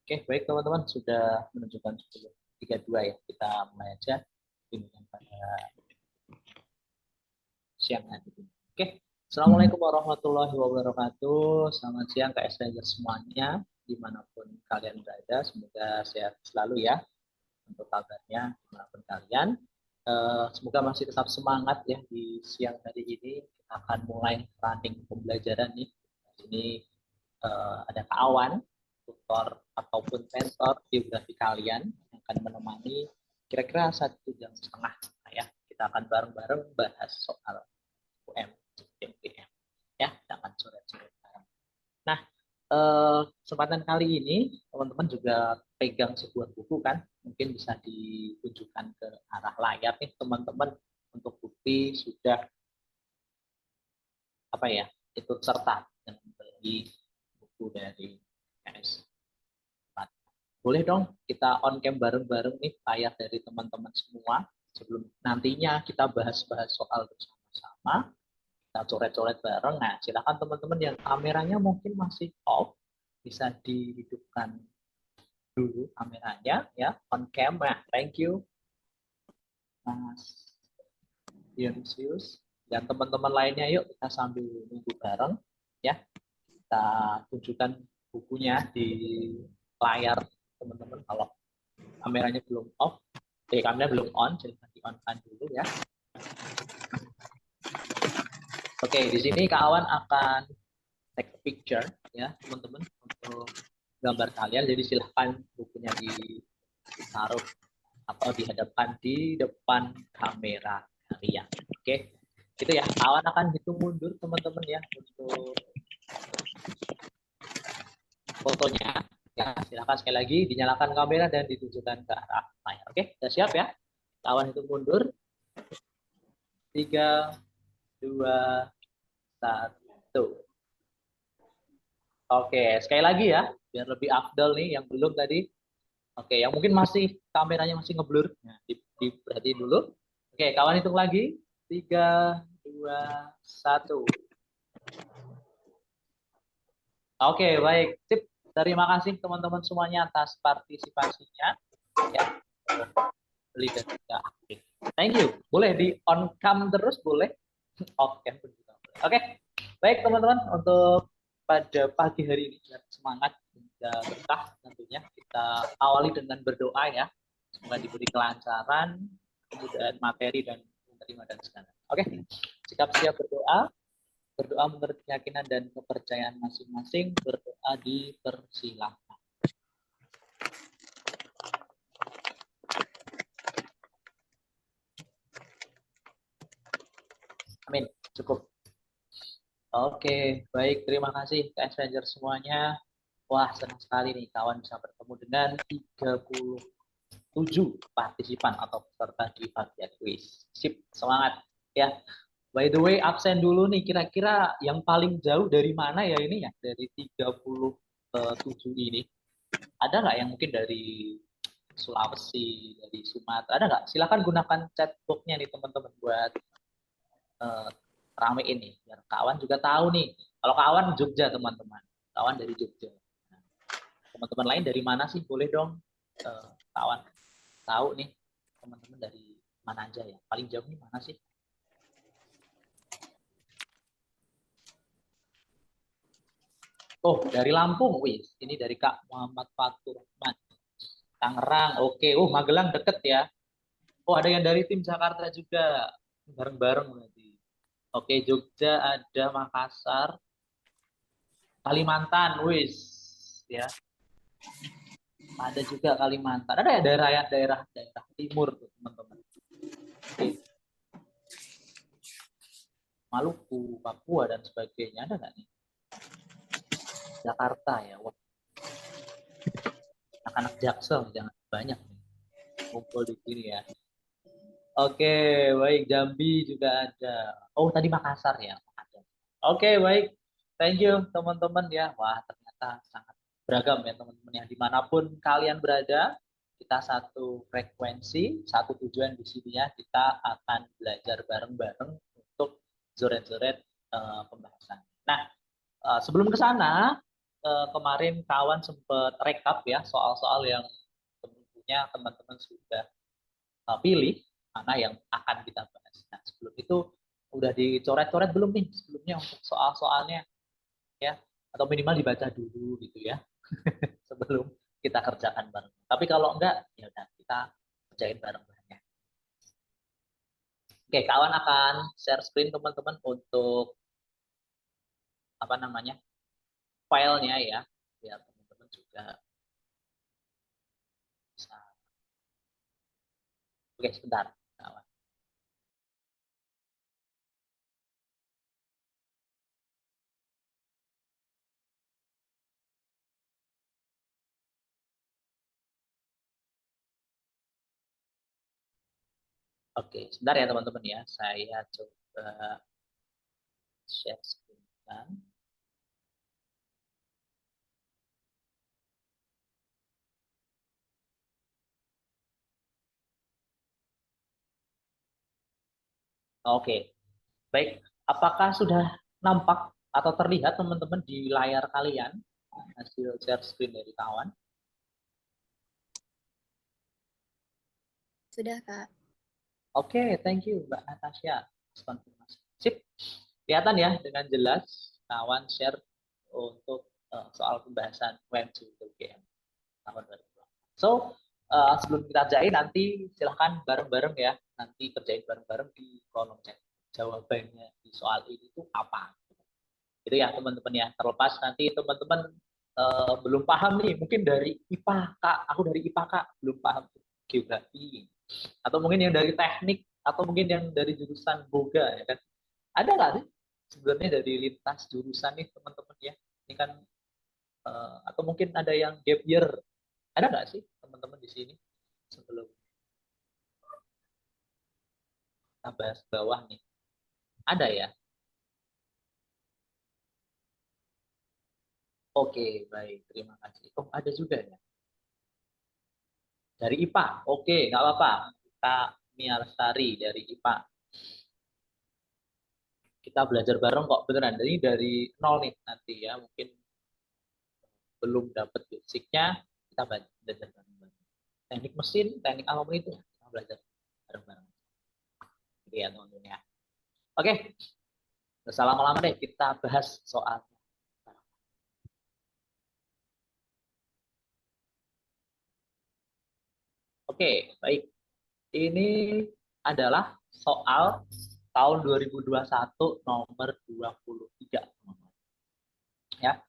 Oke, baik teman-teman, sudah menunjukkan 10.32 ya. Kita mulai aja bimbingan pada siang hari ini. Oke, Assalamualaikum warahmatullahi wabarakatuh. Selamat siang KS Ranger semuanya, dimanapun kalian berada. Semoga sehat selalu ya untuk kabarnya dimanapun kalian. Semoga masih tetap semangat ya di siang hari ini. Kita akan mulai running pembelajaran nih. Ini ada Kak Awan, tutor ataupun mentor biografi kalian yang akan menemani kira-kira 1 jam setengah ya. Kita akan bareng-bareng bahas soal UM, MPM ya, jangan sore-sore bareng. Nah, kesempatan kali ini teman-teman juga pegang sebuah buku kan, mungkin bisa ditunjukkan ke arah layar nih teman-teman untuk bukti sudah apa ya, ikut serta dan membeli buku dari KS. Boleh dong kita on cam bareng-bareng nih layar dari teman-teman semua sebelum nantinya kita bahas-bahas soal bersama-sama, kita coret-coret bareng. Nah, silakan teman-teman yang kameranya mungkin masih off bisa dihidupkan dulu kameranya ya, on cam. Nah, thank you Mas Dionysius dan teman-teman lainnya, yuk kita sambil nunggu bareng ya. Kita tunjukkan bukunya di layar teman-teman. Kalau kameranya belum off, kameranya belum on, jadi di on dulu ya. Oke, di sini kawan akan take a picture ya teman-teman untuk gambar kalian. Jadi silahkan bukunya ditaruh atau dihadapkan di depan kamera kalian. Oke, itu ya. Kawan akan hitung mundur teman-teman ya untuk fotonya. Ya, silakan sekali lagi dinyalakan kamera dan ditunjukkan ke arah layar. Oke, sudah siap ya? Kawan hitung mundur. 3, 2, 1. Oke, sekali lagi ya, biar lebih afdal nih yang belum tadi. Oke, yang mungkin masih kameranya masih ngeblur, nah, diperhatiin dulu. Oke, kawan hitung lagi. 3, 2, 1. Oke, baik. Sip. Terima kasih teman-teman semuanya atas partisipasinya. Ya, beli dan juga aktif. Thank you. Boleh di on cam terus, boleh. Off cam pun juga boleh. Oke, baik teman-teman, untuk pada pagi hari ini semangat dan berkah tentunya. Kita awali dengan berdoa ya. Semoga diberi kelancaran, kemudahan materi dan menerima dan segala. Oke, sikap siap berdoa. Berdoa menurut keyakinan dan kepercayaan masing-masing. Berdoa dipersilahkan. Amin. Cukup. Oke, baik. Terima kasih KS Ranger semuanya. Wah, senang sekali nih kawan bisa bertemu dengan 37 partisipan atau peserta di bagian quiz. Sip, semangat ya. By the way, absen dulu nih, kira-kira yang paling jauh dari mana ya ini ya? Dari 37 ini. Ada nggak yang mungkin dari Sulawesi, dari Sumatera? Ada nggak? Silakan gunakan chatbox-nya nih teman-teman buat rame ini. Biar kawan juga tahu nih. Kalau kawan Jogja teman-teman. Kawan dari Jogja. Nah, teman-teman lain dari mana sih? Boleh dong kawan tahu nih teman-teman dari mana aja ya. Paling jauh nih mana sih? Oh, dari Lampung, wih. Ini dari Kak Muhammad Fatur Rahman. Tangerang, oke. Oh, Magelang deket ya. Oh, ada yang dari tim Jakarta juga. Bareng-bareng berarti. Oke, Jogja ada, Makassar, Kalimantan, wis. Ya, ada juga Kalimantan. Ada ya daerah timur tuh, teman-teman. Oke. Maluku, Papua dan sebagainya ada nggak nih? Jakarta ya. Wah, anak-anak Jaksel jangan banyak nih. Kumpul di sini ya. Oke, baik. Jambi juga ada. Oh, tadi Makassar ya. Ada. Oke, baik. Thank you, teman-teman ya. Wah, ternyata sangat beragam ya, teman-teman. Yang dimanapun kalian berada, kita satu frekuensi, satu tujuan di sini ya. Kita akan belajar bareng-bareng untuk zoret-zoret pembahasan. Nah, sebelum ke sana, kemarin kawan sempat rekap ya soal-soal yang tentunya teman-teman sudah pilih mana yang akan kita bahas. Nah, sebelum itu udah dicoret-coret belum nih sebelumnya untuk soal-soalnya ya, atau minimal dibaca dulu gitu ya sebelum kita kerjakan bareng. Tapi kalau enggak ya udah kita kerjain bareng-bareng ya. Oke, kawan akan share screen teman-teman untuk apa namanya? Filenya ya, biar teman-teman juga bisa. Oke, sebentar, kawan. Oke, sebentar ya teman-teman ya. Saya coba share screen kan. Oke, baik. Apakah sudah nampak atau terlihat teman-teman di layar kalian hasil share screen dari kawan? Sudah, Kak. Oke, thank you Mbak Natasha. Konfirmasi. Sip. Kelihatan ya dengan jelas kawan share untuk soal pembahasan UMC UGM tahun 2020. So, sebelum kita kerjain nanti silahkan bareng-bareng ya. Nanti kerjain bareng-bareng di kolom chat. Jawabannya di soal ini tuh apa? Itu ya teman-teman ya. Terlepas nanti teman-teman belum paham nih, mungkin dari IPA Kak, aku dari IPA Kak, belum paham geografi. Atau mungkin yang dari teknik, atau mungkin yang dari jurusan boga ya kan. Ada nggak sih sebenarnya dari lintas jurusan nih teman-teman ya? Ini kan atau mungkin ada yang gap year. Ada nggak sih teman-teman di sini sebelum kita bahas bawah nih? Ada ya? Oke, baik. Terima kasih. Oh, ada juga ya. Dari IPA. Oke, nggak apa-apa. Kita Mia Lestari dari IPA. Kita belajar bareng kok beneran. Jadi dari nol nih nanti ya. Mungkin belum dapat basicnya, kita belajar bareng-bareng. Teknik mesin, teknik apapun itu, kita belajar bareng-bareng. Jadi ya teman-teman ya. Oke, nggak usah lama-lama deh, kita bahas soal. Oke, baik. Ini adalah soal tahun 2021 nomor 23. Ya,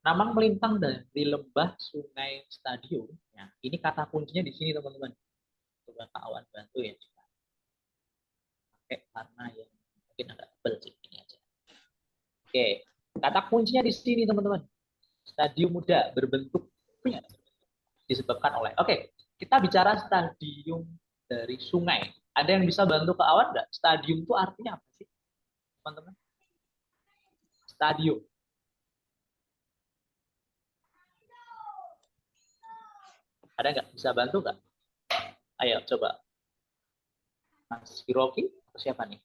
Namang melintang dari lembah sungai stadium. Ya, ini kata kuncinya di sini teman-teman. Coba kawan bantu ya. Pakai warna yang mungkin agak tebal sih ini aja. Oke, kata kuncinya di sini teman-teman. Stadium muda berbentuk disebabkan oleh. Oke, kita bicara stadium dari sungai. Ada yang bisa bantu ke awan nggak? Stadium itu artinya apa sih, teman-teman? Stadium. Ada nggak bisa bantu nggak? Ayo coba, Mas Hiroki atau siapa nih?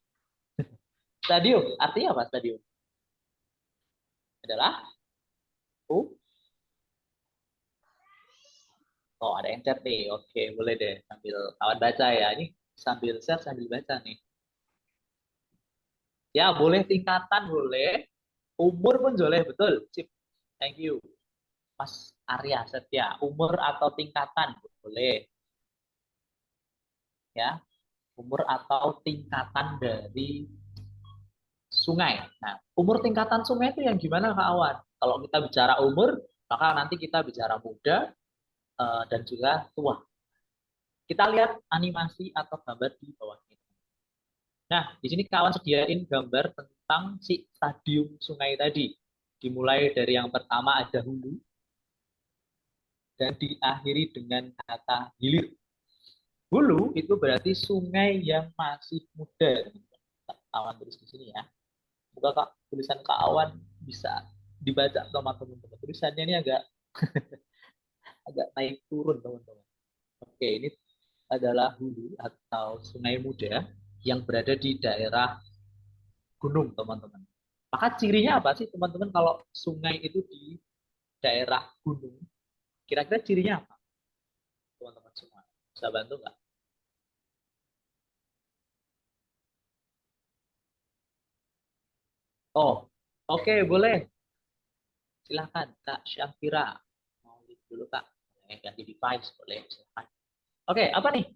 Stadium artinya apa? Stadium adalah oh ada yang chat nih. Oke, boleh deh sambil kawan baca ya. Ini sambil share sambil baca nih. Ya, boleh tingkatan, boleh. Umur pun boleh, betul. Sip. Thank you. Mas Arya Setia, umur atau tingkatan boleh ya. Umur atau tingkatan dari sungai. Nah, umur tingkatan sungai itu yang gimana Kak Awan? Kalau kita bicara umur, maka nanti kita bicara muda dan juga tua. Kita lihat animasi atau gambar di bawah ini. Nah, di sini kawan sediain gambar tentang si stadium sungai tadi. Dimulai dari yang pertama ada hulu dan diakhiri dengan kata hilir. Hulu itu berarti sungai yang masih muda. Kawan tulis di sini ya. Semoga Kak, tulisan Kak Awan bisa dibaca sama teman-teman. Tulisannya ini agak agak naik turun teman-teman. Oke, ini adalah hulu atau sungai muda yang berada di daerah gunung teman-teman. Maka cirinya apa sih teman-teman kalau sungai itu di daerah gunung? Kira-kira cirinya apa teman-teman semua? Bisa bantu nggak? Oh, oke, boleh. Silakan Kak Syafira. Mau lihat dulu Kak. Ganti device boleh. Silakan. Oke, apa nih?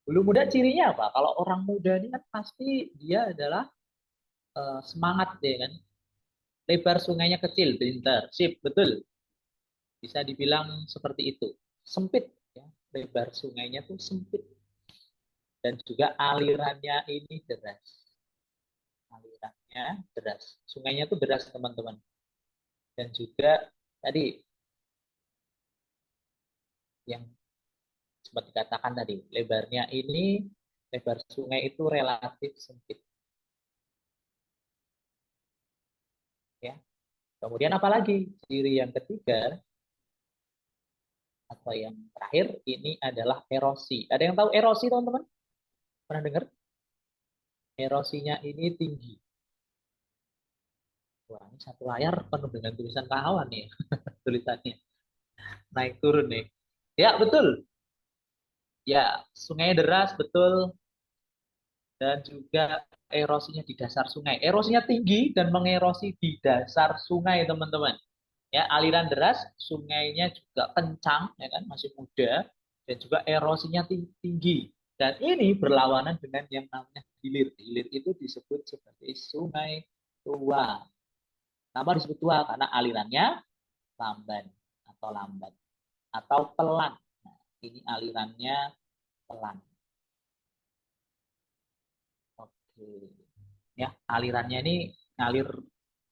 Bulu muda cirinya apa? Kalau orang muda ini kan pasti dia adalah semangat deh kan. Lebar sungainya kecil, pinter. Sip, betul. Bisa dibilang seperti itu. Sempit ya. Lebar sungainya tuh sempit dan juga alirannya ini deras. Alirannya deras. Sungainya tuh deras teman-teman. Dan juga tadi yang sempat dikatakan tadi, lebarnya ini lebar sungai itu relatif sempit ya. Kemudian apalagi ciri yang ketiga atau yang terakhir ini adalah erosi. Ada yang tahu erosi teman-teman? Pernah dengar? Erosinya ini tinggi. Wah, ini satu layar penuh dengan tulisan kawan nih, tulisannya naik turun nih. Ya betul. Ya, sungai deras betul dan juga erosinya di dasar sungai. Erosinya tinggi dan mengerosi di dasar sungai teman-teman. Ya, aliran deras, sungainya juga kencang, ya kan, masih muda, dan juga erosinya tinggi. Dan ini berlawanan dengan yang namanya hilir. Hilir itu disebut sebagai sungai tua. Kenapa disebut tua? Karena alirannya lamban atau lambat atau pelan. Nah, ini alirannya pelan. Oke. Ya, alirannya ini ngalir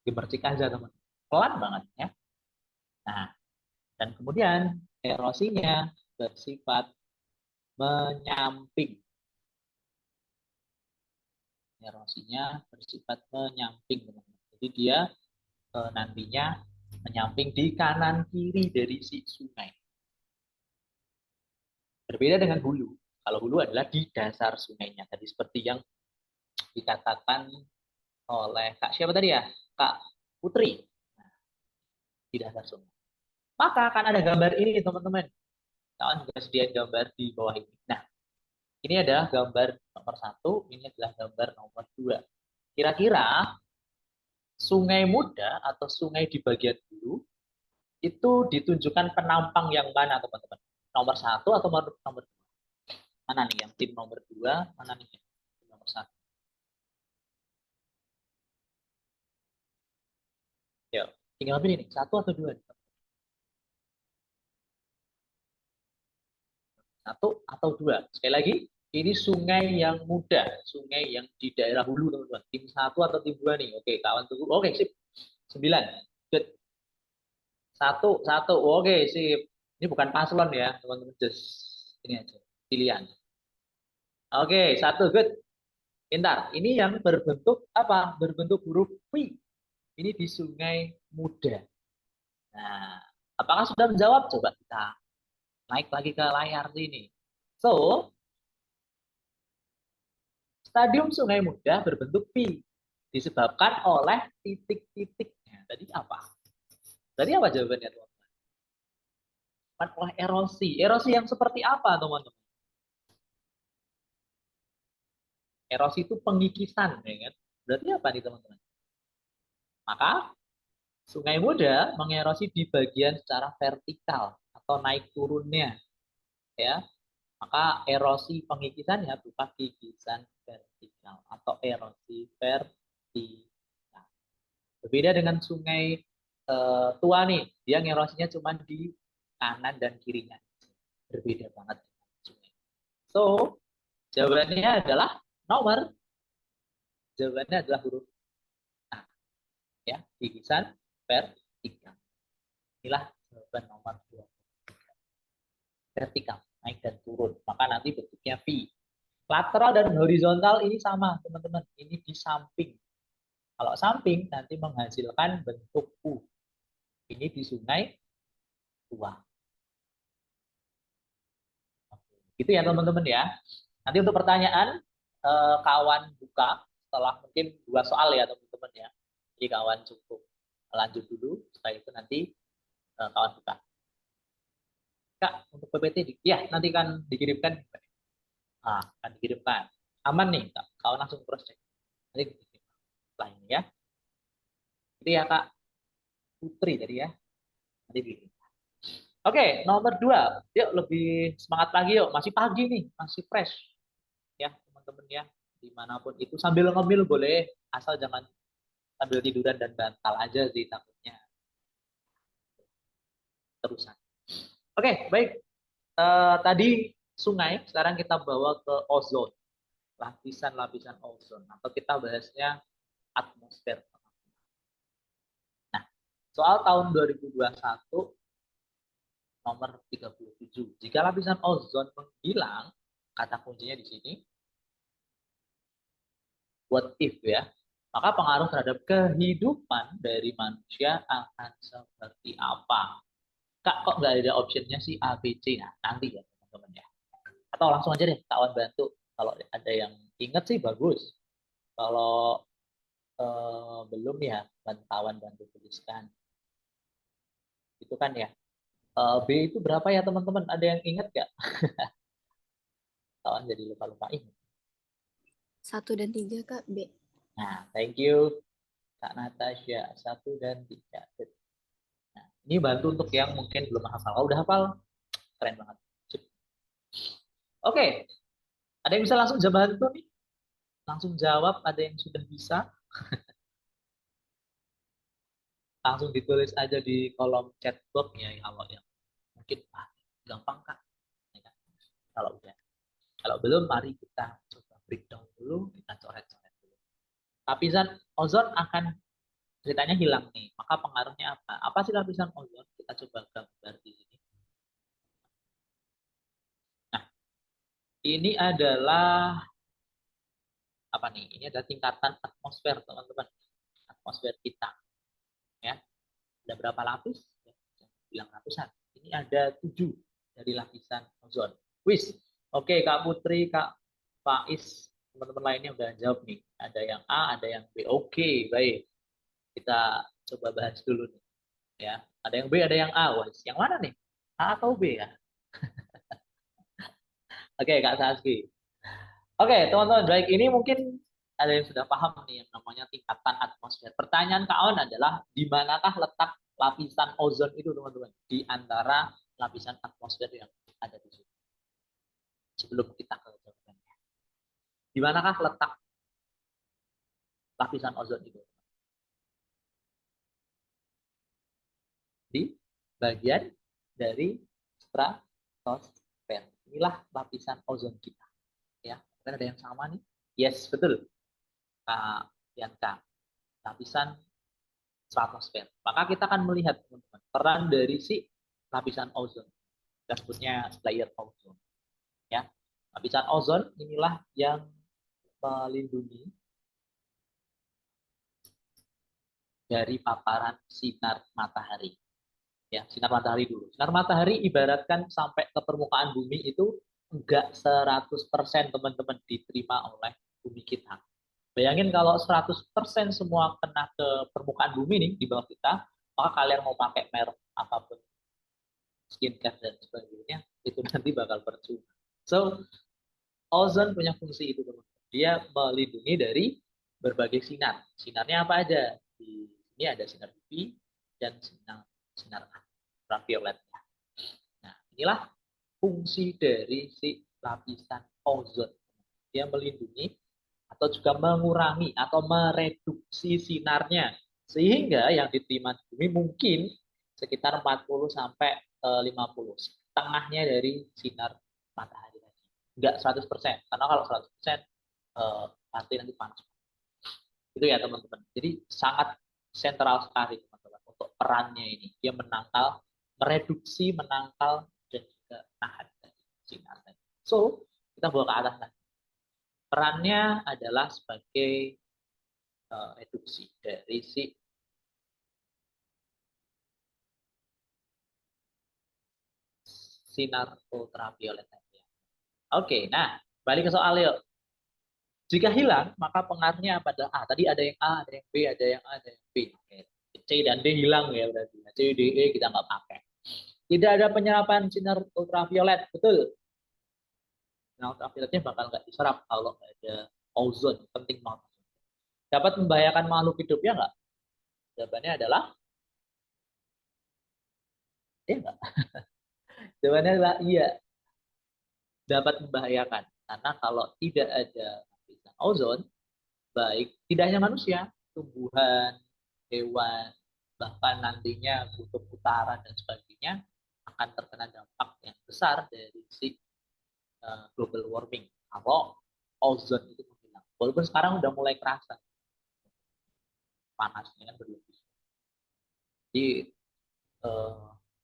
gemercik aja, teman. Pelan banget ya. Nah, dan kemudian erosinya bersifat menyamping. Erosinya bersifat menyamping, teman-teman. Jadi dia nantinya menyamping di kanan kiri dari si sungai. Berbeda dengan hulu. Kalau hulu adalah di dasar sungainya. Tadi seperti yang dikatakan oleh Kak siapa tadi ya? Kak Putri. Nah, di dasar sungai. Maka akan ada gambar ini teman-teman. Kawan juga sediain gambar di bawah ini. Nah, ini adalah gambar nomor satu, ini adalah gambar nomor dua. Kira-kira sungai muda atau sungai di bagian hulu itu ditunjukkan penampang yang mana teman-teman? Nomor satu atau nomor dua? Mana nih yang tim nomor dua? Mana nih yang tim nomor satu? Ya, tinggal pilih nih, satu atau dua? Satu atau dua? Sekali lagi, ini sungai yang muda, sungai yang di daerah hulu teman-teman. Tim satu atau tim dua nih? Oke, kawan tunggu. Oke, sip. Sembilan. Good. Satu, satu. Oke, sip. Ini bukan paslon ya, teman-teman. Just ini aja. Pilihan. Oke, satu. Good. Pintar. Ini yang berbentuk apa? Berbentuk huruf V. Ini di Sungai Muda. Nah, apakah sudah menjawab? Coba kita naik lagi ke layar sini. So, stadium Sungai Muda berbentuk V. Disebabkan oleh titik-titiknya. Tadi apa? Tadi apa jawabannya, teman-teman? Oleh erosi. Erosi yang seperti apa, teman-teman? Erosi itu pengikisan, ya kan? Berarti apa nih, teman-teman? Maka Sungai Muda mengerosi di bagian secara vertikal atau naik turunnya, ya. Maka erosi pengikisannya berupa kikisan vertikal atau erosi vertikal. Berbeda dengan sungai tua nih, dia ngerosinya cuma di kanan dan kirinya. Berbeda banget dengan sungai. So, jawabannya adalah nomor, jawabannya adalah huruf A, ya, kikisan vertikal. Inilah jawaban nomor 2. Vertikal, naik dan turun. Maka nanti bentuknya V. Lateral dan horizontal ini sama, teman-teman. Ini di samping. Kalau samping nanti menghasilkan bentuk U. Ini di sungai tua. Itu ya teman-teman ya. Nanti untuk pertanyaan kawan buka setelah mungkin dua soal ya teman-teman ya. Jadi kawan cukup lanjut dulu, setelah itu nanti kawan buka. Kak, untuk PPT, ya nanti kan dikirimkan. Nah, akan dikirimkan. Aman nih, Kak. Kawan langsung cross check. Nanti dikirim. Setelah ini ya. Itu ya Kak Putri tadi ya. Nanti dikirim. Oke, nomor 2. Yuk lebih semangat lagi yuk. Masih pagi nih, masih fresh. Ya, teman-teman ya. Dimanapun itu sambil ngemil boleh. Asal jangan sambil tiduran dan bantal aja sih takutnya. Terusan. Oke, baik. Tadi sungai, sekarang kita bawa ke ozon. Lapisan-lapisan ozon. Atau kita bahasnya atmosfer. Nah, soal tahun 2021 nomor 37. Jika lapisan ozon menghilang, kata kuncinya di sini, what if ya, maka pengaruh terhadap kehidupan dari manusia akan seperti apa? Kak, kok nggak ada optionnya sih A, B, C? Nah, nanti ya teman-teman ya. Atau langsung aja deh, kawan bantu. Kalau ada yang ingat sih bagus. Kalau belum ya, kawan bantu tuliskan. Itu kan ya. B itu berapa ya teman-teman? Ada yang ingat nggak? Kawan jadi lupa-lupa ingat. 1 dan 3 Kak, B. Nah, thank you Kak Natasha. 1 dan 3. Nah, ini bantu untuk yang mungkin belum hafal. Kalau udah hafal, keren banget. Sip. Oke, ada yang bisa langsung jawab bantu nih? Langsung jawab, ada yang sudah bisa? Langsung ditulis aja di kolom chat box ya, kalau yang mungkin gampang Kak. Ya kan? Kalau udah. Kalau belum, mari kita coba breakdown dulu, kita coret-coret dulu. Lapisan ozon akan ceritanya hilang nih. Maka pengaruhnya apa? Apa sih lapisan ozon? Kita coba gambar di sini. Nah, ini adalah apa nih? Ini adalah tingkatan atmosfer, teman-teman. Atmosfer kita, ya. Ada berapa lapis? Ya, bilang ratusan. Ini ada 7 dari lapisan ozon. Wis. Oke, Kak Putri, Kak Faiz, teman-teman lainnya udah jawab nih. Ada yang A, ada yang B. Oke, baik. Kita coba bahas dulu nih. Ya, ada yang B, ada yang A. Wis, yang mana nih? A atau B ya? Oke, Kak Saski. Oke, teman-teman, baik. Ini mungkin ada yang sudah paham nih yang namanya tingkatan atmosfer. Pertanyaan Kak Aon adalah di manakah letak lapisan ozon itu, teman-teman? Di antara lapisan atmosfer yang ada di sini. Sebelum kita ke jawabannya. Di manakah letak lapisan ozon itu? Di bagian dari stratosfer. Inilah lapisan ozon kita. Ya, ada yang sama nih? Yes, betul. Kak Bianca. Lapisan stratosfer. Maka kita akan melihat teman-teman peran dari si lapisan ozon. Kita sebutnya layer ozon. Ya, lapisan ozon inilah yang melindungi dari paparan sinar matahari. Ya, sinar matahari dulu. Sinar matahari ibaratkan sampai ke permukaan bumi itu enggak 100% teman-teman diterima oleh bumi kita. Bayangin kalau 100% semua kena ke permukaan bumi nih di bawah kita, maka kalian mau pakai merek apapun, skincare dan sebagainya, itu nanti bakal percuma. So, ozon punya fungsi itu teman-teman. Dia melindungi dari berbagai sinar. Sinarnya apa aja? Di sini ada sinar UV dan sinar ultraviolet. Nah, inilah fungsi dari si lapisan ozon. Dia melindungi atau juga mengurangi atau mereduksi sinarnya sehingga yang diterima di bumi mungkin sekitar 40 sampai 50, setengahnya dari sinar matahari tadi. Enggak 100%, karena kalau 100% pasti nanti panas. Itu ya teman-teman. Jadi sangat sentral sekali teman-teman untuk perannya ini. Dia menangkal, mereduksi, menangkal dan juga nahan sinar. So, kita bawa ke atas lagi. Perannya adalah sebagai reduksi dari si sinar ultraviolet. Oke, nah balik ke soal yuk. Jika hilang, maka pengaruhnya apa? Adalah A. Tadi ada yang A, ada yang B, ada yang A, ada yang B. Oke. C dan D hilang ya berarti. C, D, E kita nggak pakai. Tidak ada penyerapan sinar ultraviolet, betul? Sinar ultravioletnya bakal nggak diserap kalau nggak ada ozon, penting banget. Dapat membahayakan makhluk hidup ya nggak? Jawabannya adalah ya nggak? Jawabannya adalah iya, dapat membahayakan. Karena kalau tidak ada lapisan ozon, baik tidak hanya manusia, tumbuhan, hewan, bahkan nantinya kutub utara dan sebagainya akan terkena dampak yang besar dari si global warming kalau ozon itu menghilang. Walaupun sekarang udah mulai kerasa panasnya kan berlebih. Jadi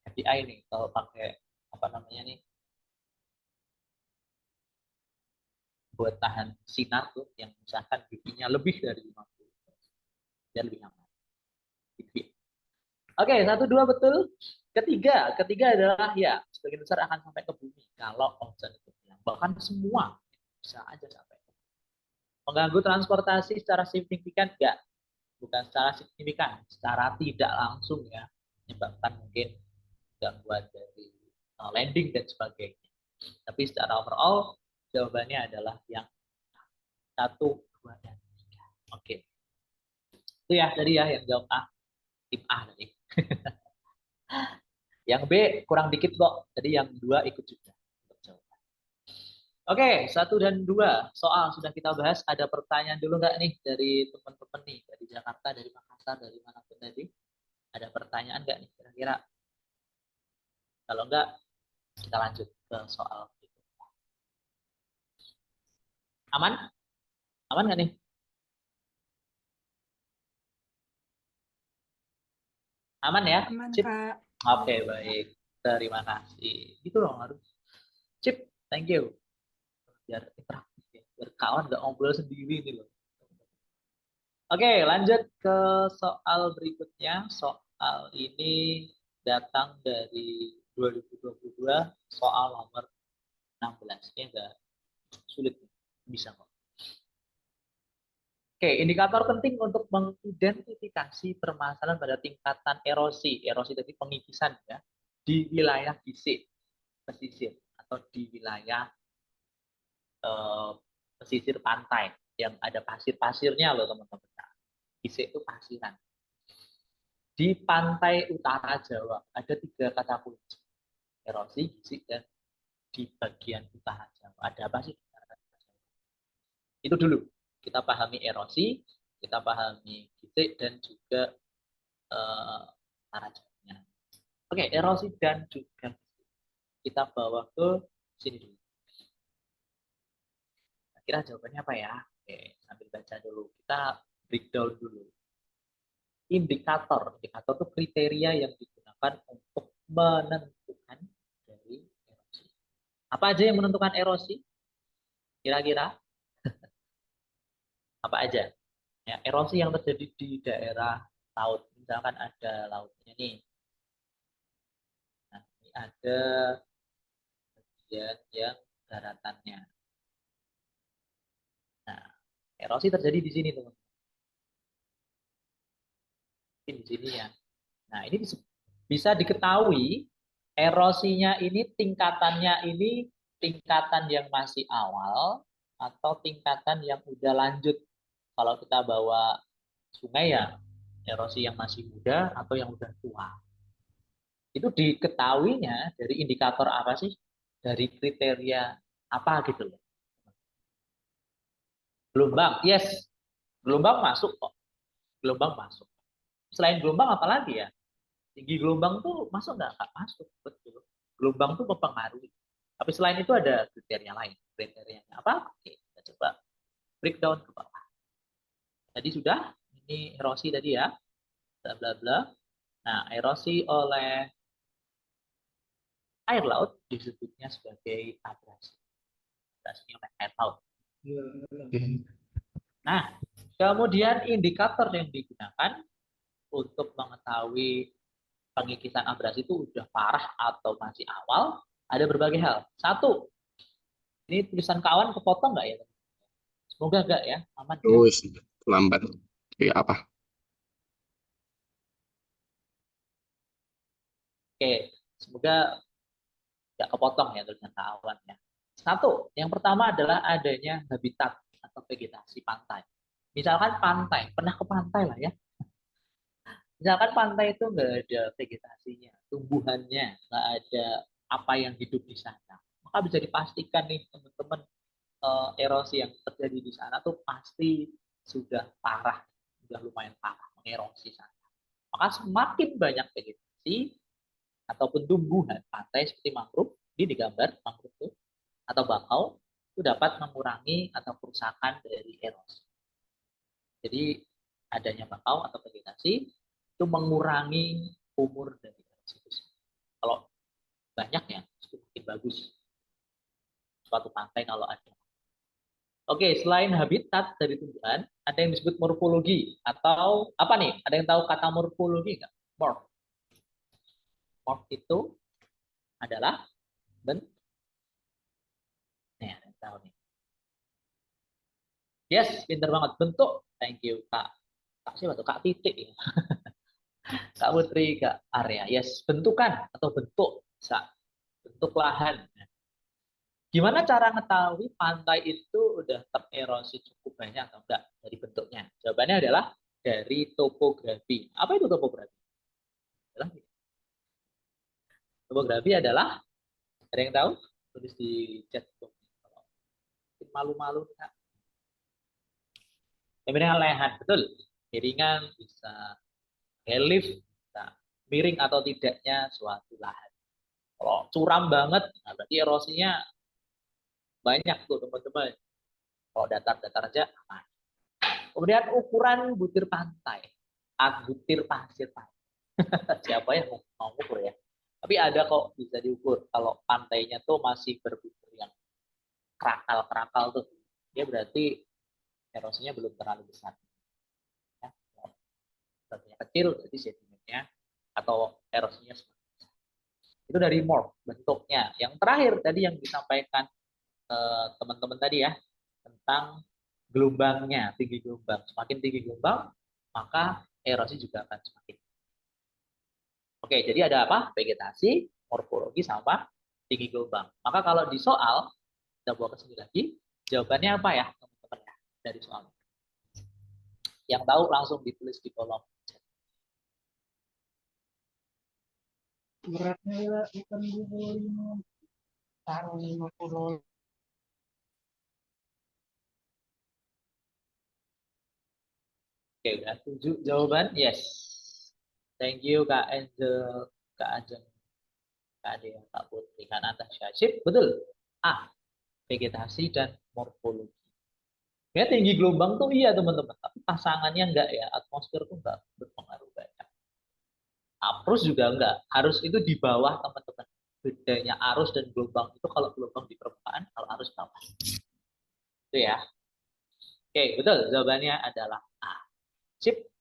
FBI nih kalau pakai apa namanya nih buat tahan sinar tuh yang misalkan UV-nya lebih dari 50 dan lebih aman. Oke, satu dua betul. Ketiga adalah ya sebagian besar akan sampai ke bumi kalau ozon itu hilang. Bahkan semua bisa aja sampai. Mengganggu transportasi secara signifikan enggak? Bukan secara signifikan, secara tidak langsung ya, menyebabkan mungkin gangguan dari landing dan sebagainya. Tapi secara overall jawabannya adalah yang satu, dua, dan tiga. Oke, itu ya tadi ya yang jawab A, tim A tadi. Yang B kurang dikit kok, jadi yang dua ikut juga. Oke, satu dan dua soal sudah kita bahas. Ada pertanyaan dulu nggak nih dari teman-teman nih dari Jakarta, dari Makassar, dari manapun tadi? Ada pertanyaan nggak nih kira-kira? Kalau nggak, kita lanjut ke soal berikutnya. Aman? Aman nggak nih? Aman ya? Aman, Sip. Kak. Oke, baik. Terima kasih. Gitu dong harus. Sip, thank you. Biar interaktif ya. Biar kawan nggak ngobrol sendiri nih loh. Oke, lanjut ke soal berikutnya. Soal ini datang dari 2022, soal nomor 16. Ini agak sulit. Bisa kok. Oke, indikator penting untuk mengidentifikasi permasalahan pada tingkatan erosi. Erosi tadi pengikisan ya. Di wilayah gisik, pesisir, atau di wilayah eh, pesisir pantai yang ada pasir-pasirnya loh teman-teman. Gisik itu pasiran. Di pantai utara Jawa ada tiga kata kunci. Erosi, gisik, dan di bagian utara Jawa. Ada apa sih? Itu dulu. Kita pahami erosi, kita pahami gisik, dan juga utara Jawa. Oke, erosi dan juga kita bawa ke sini dulu. Kira jawabannya apa ya? Oke, sambil baca dulu. Kita breakdown dulu. Indikator. Indikator itu kriteria yang digunakan untuk menentukan dari erosi. Apa aja yang menentukan erosi? Kira-kira apa aja? Ya, erosi yang terjadi di daerah laut. Misalkan ada lautnya nih. Nah, ini ada bagian yang daratannya. Nah, erosi terjadi di sini, teman. Di sini ya. Nah, ini bisa diketahui erosinya ini tingkatannya ini tingkatan yang masih awal atau tingkatan yang udah lanjut. Kalau kita bawa sungai ya erosi yang masih muda atau yang udah tua. Itu diketahuinya dari indikator apa sih? Dari kriteria apa gitu loh. Gelombang, yes. Gelombang masuk kok. Gelombang masuk. Selain gelombang apa lagi ya? Tinggi gelombang tuh masuk nggak? Nggak masuk, betul. Gelombang tuh mempengaruhi. Tapi selain itu ada kriteria lain. Kriterianya apa? Oke, kita coba breakdown ke bawah. Tadi sudah, ini erosi tadi ya, bla bla bla. Nah, erosi oleh air laut disebutnya sebagai abrasi. Abrasi oleh air laut. Nah, kemudian indikator yang digunakan untuk mengetahui pengikisan abrasi itu udah parah atau masih awal, ada berbagai hal. Satu, ini tulisan kawan kepotong nggak ya? Semoga enggak ya, aman ya. Terus lambat. Kayak apa? Oke, semoga nggak kepotong ya tulisan Kak Awan ya. Satu, yang pertama adalah adanya habitat atau vegetasi pantai. Misalkan pantai, pernah ke pantai lah ya. Misalkan pantai itu nggak ada vegetasinya, tumbuhannya, nggak ada apa yang hidup di sana. Maka bisa dipastikan nih teman-teman, erosi yang terjadi di sana tuh pasti sudah parah, sudah lumayan parah, mengerosi sana. Maka semakin banyak vegetasi ataupun tumbuhan pantai seperti mangrove, ini digambar mangrove itu, atau bakau, itu dapat mengurangi atau kerusakan dari erosi. Jadi adanya bakau atau vegetasi itu mengurangi umur dari erosi itu. Kalau banyak ya, itu makin bagus suatu pantai kalau ada. Oke, selain habitat dari tumbuhan, ada yang disebut morfologi atau apa nih? Ada yang tahu kata morfologi nggak? Morph. Morph itu adalah bentuk. Nih, ada yang tahu nih. Yes, pinter banget. Bentuk. Thank you, Kak. Kak siapa tuh? Kak Titik ya. Kak Putri, Kak Arya. Yes, bentukan atau bentuk. Bisa. Bentuk lahan. Gimana cara mengetahui pantai itu udah tererosi cukup banyak atau enggak dari bentuknya? Jawabannya adalah dari topografi. Apa itu topografi? Adalah topografi adalah, ada yang tahu? Tulis di chat. Malu-malu. Yang penting lehan, betul. Miringan, bisa relief, bisa miring atau tidaknya suatu lahan. Kalau curam banget, nah berarti erosinya banyak tuh teman-teman. Kalau datar-datar aja, aman. Kemudian ukuran butir pantai. Butir pasir pantai. Siapa yang mau ukur ya? Tapi ada kok bisa diukur. Kalau pantainya tuh masih berbutir yang kerakal-kerakal tuh, dia berarti erosinya belum terlalu besar. Ya. Kalau kecil, berarti sedimennya atau erosinya itu dari morph bentuknya. Yang terakhir tadi yang disampaikan teman-teman tadi ya, tentang gelombangnya, tinggi gelombang. Semakin tinggi gelombang, maka erosi juga akan semakin. Oke, jadi ada apa? Vegetasi, morfologi, sama tinggi gelombang. Maka kalau di soal, kita bawa ke sini lagi, jawabannya apa ya, teman-teman ya, dari soal. Yang tahu langsung ditulis di kolom. Beratnya ikan bubur ini taruh 50. Oke, udah 7 jawaban? Yes. Thank you Kak Angel, Kak Ajeng, Kak Dea, Kak Putri, Kak Natasha. Sip, betul. A, vegetasi dan morfologi. Ya tinggi gelombang tuh iya teman-teman, tapi pasangannya enggak ya, atmosfer tuh enggak berpengaruh banyak. Arus juga enggak, arus itu di bawah teman-teman. Bedanya arus dan gelombang itu kalau gelombang di permukaan, kalau arus bawah. Itu ya. Oke, betul. Jawabannya adalah A. Sip.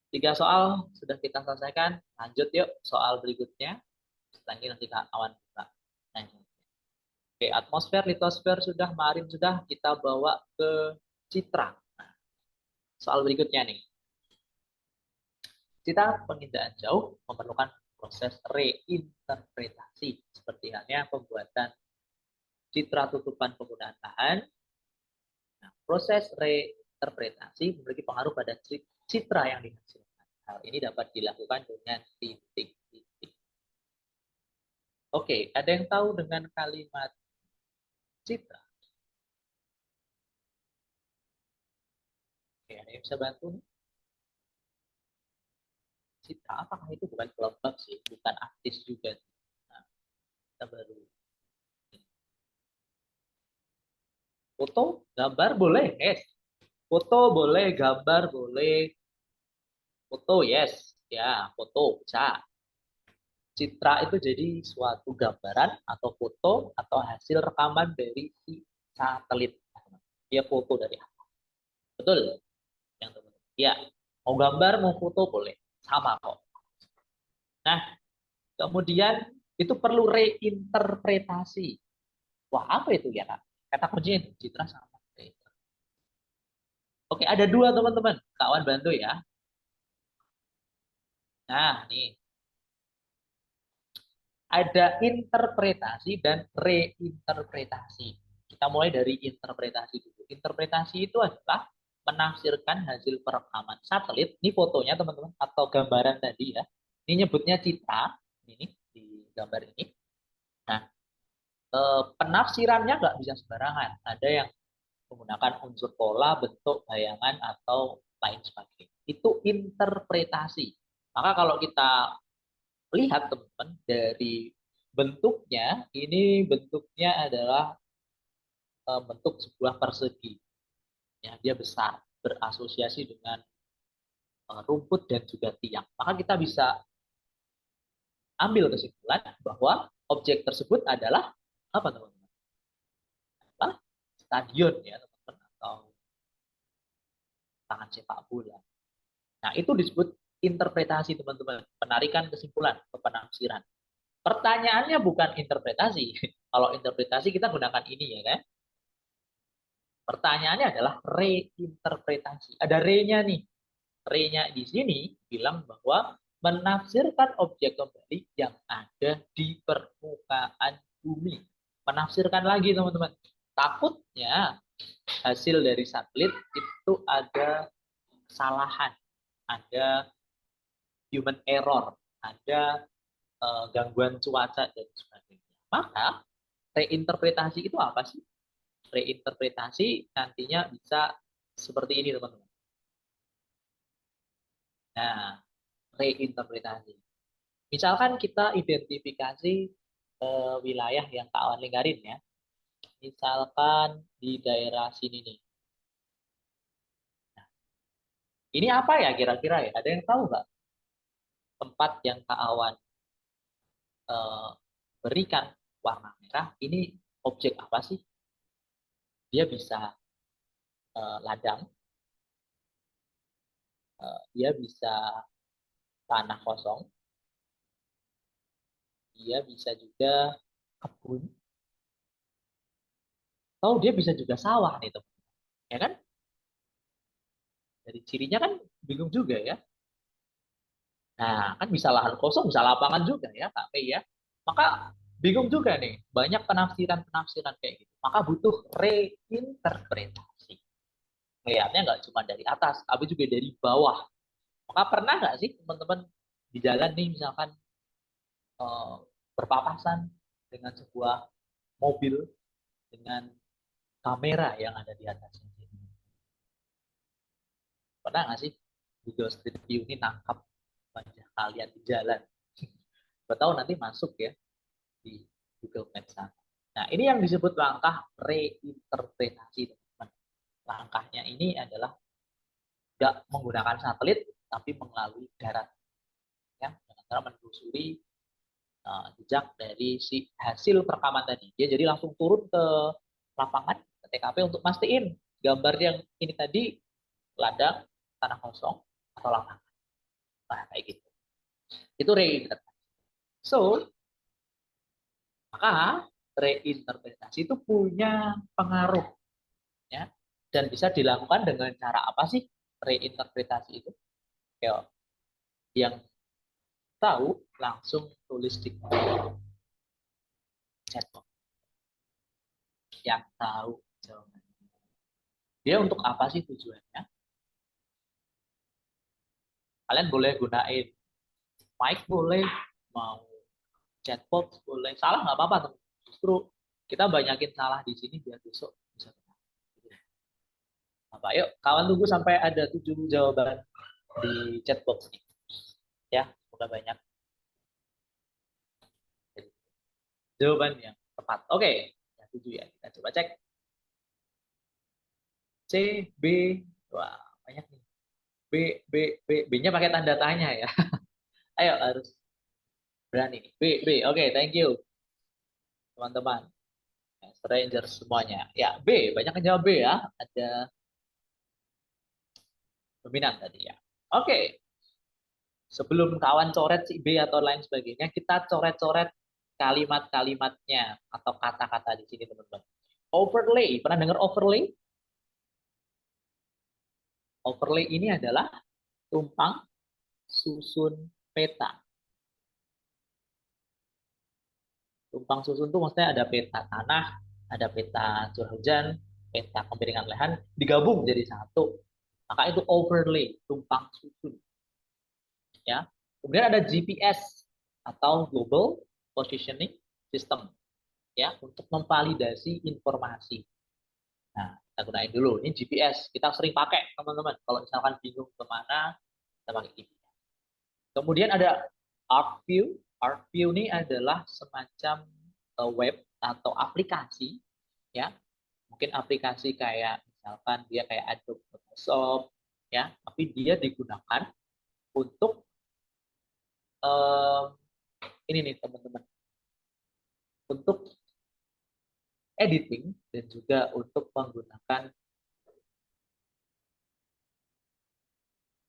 3 soal sudah kita selesaikan. Lanjut yuk soal berikutnya. Setelah ini nanti kawan buka. Oke, atmosfer, litosfer sudah, marin sudah, kita bawa ke citra. Nah, soal berikutnya nih. Citra pengindaan jauh memerlukan proses reinterpretasi, seperti halnya pembuatan citra tutupan penggunaan lahan. Nah, proses reinterpretasi memiliki pengaruh pada citra yang dihasilkan. Hal ini dapat dilakukan dengan titik-titik. Oke, ada yang tahu dengan kalimat citra? Oke, ada yang bisa bantu? Citra, apakah itu bukan kelompok sih, bukan artis juga? Nah, kita baru foto, gambar boleh, yes. Foto boleh, gambar boleh. Foto, yes. Ya, foto bisa. Citra itu jadi suatu gambaran atau foto atau hasil rekaman dari si satelit. Dia foto dari apa? Betul? Yang teman-teman. Ya, mau gambar, mau foto boleh. Sama kok. Nah, kemudian itu perlu reinterpretasi. Wah, apa itu ya, Kak? Kata kuncinya itu citra sama. Oke, ada dua teman-teman. Kawan bantu ya. Nah, nih. Ada interpretasi dan reinterpretasi. Kita mulai dari interpretasi dulu. Interpretasi itu adalah menafsirkan hasil perekaman satelit. Ini fotonya teman-teman atau gambaran tadi ya. Ini nyebutnya citra. Ini di gambar ini. Nah, penafsirannya nggak bisa sembarangan. Ada yang menggunakan unsur pola, bentuk, bayangan, atau lain sebagainya. Itu interpretasi. Maka kalau kita lihat teman-teman dari bentuknya, ini bentuknya adalah bentuk sebuah persegi. Ya, dia besar, berasosiasi dengan rumput dan juga tiang. Maka kita bisa ambil kesimpulan bahwa objek tersebut adalah apa teman-teman? Adalah stadion ya teman-teman atau tangan sepak bola. Nah, itu disebut interpretasi teman-teman, penarikan kesimpulan, penafsiran. Pertanyaannya bukan interpretasi. Kalau interpretasi kita gunakan ini ya kan. Pertanyaannya adalah reinterpretasi. Ada re-nya nih. Re-nya di sini bilang bahwa menafsirkan objek kembali yang ada di permukaan bumi. Menafsirkan lagi teman-teman. Takutnya hasil dari satelit itu ada kesalahan, ada human error, ada gangguan cuaca dan sebagainya. Maka reinterpretasi itu apa sih? Reinterpretasi nantinya bisa seperti ini teman-teman. Nah, reinterpretasi. Misalkan kita identifikasi wilayah yang kawan lingkarin ya. Misalkan di daerah sini nih. Nah, ini apa ya kira-kira ya? Ada yang tahu nggak tempat yang kawan eh, berikan warna merah? Ini objek apa sih? Dia bisa ladang, dia bisa tanah kosong, dia bisa juga kebun, atau dia bisa juga sawah nih teman. Ya kan? Dari cirinya kan bingung juga ya. Nah, kan bisa lahan kosong, bisa lapangan juga ya, Kak Mei ya. Maka bingung juga nih, banyak penafsiran-penafsiran kayak gitu. Maka butuh reinterpretasi. Melihatnya nggak cuma dari atas, tapi juga dari bawah. Maka pernah nggak sih teman-teman di jalan nih misalkan eh, berpapasan dengan sebuah mobil dengan kamera yang ada di atasnya? Pernah nggak sih Google Street View ini nangkap wajah kalian di jalan? Tahu nanti masuk ya di Google Maps sana. Nah, ini yang disebut langkah reinterpretasi, teman-teman. Langkahnya ini adalah tidak menggunakan satelit, tapi melalui darat, ya, dengan cara menelusuri jejak dari si hasil perekaman tadi. Dia jadi langsung turun ke lapangan, ke TKP untuk mastiin gambar yang ini tadi ladang, tanah kosong, atau lapangan. Nah, kayak gitu. Itu reinterpretasi. So, maka reinterpretasi itu punya pengaruh ya dan bisa dilakukan dengan cara apa sih reinterpretasi itu? Ya, yang tahu langsung tulis di chatbox. Yang tahu jawabannya. Dia untuk apa sih tujuannya? Kalian boleh gunain mic boleh, mau chatbox boleh. Salah nggak apa-apa teman. Justru kita banyakin salah di sini biar besok bisa benar. Apa? Yuk, kawan tunggu sampai ada 7 jawaban di chatbox nih. Ya, semoga banyak jawaban yang tepat. Oke, yang 7 ya. Kita coba cek. C, B, wah banyak nih. B, B, B, B-nya pakai tanda tanya ya. Ayo harus berani nih. B, B, oke, thank you teman-teman. Stranger semuanya. Ya, B, banyak yang jawab B ya. Ada dominan tadi ya. Oke, sebelum kawan coret si B atau lain sebagainya, kita coret-coret kalimat-kalimatnya atau kata-kata di sini teman-teman. Overlay, pernah dengar overlay? Overlay ini adalah tumpang susun peta. Tumpang susun itu maksudnya ada peta tanah, ada peta curah hujan, peta kemiringan lahan, digabung jadi satu. Maka itu overlay, tumpang susun. Ya. Kemudian ada GPS atau Global Positioning System, ya, untuk memvalidasi informasi. Nah, kita gunain dulu. Ini GPS, kita sering pakai teman-teman. Kalau misalkan bingung kemana, kita pakai GPS. Kemudian ada ArcView. ArcView ini adalah semacam web atau aplikasi, ya. Mungkin aplikasi kayak misalkan dia kayak Adobe Photoshop, ya, tapi dia digunakan untuk ini nih teman-teman, untuk editing dan juga untuk menggunakan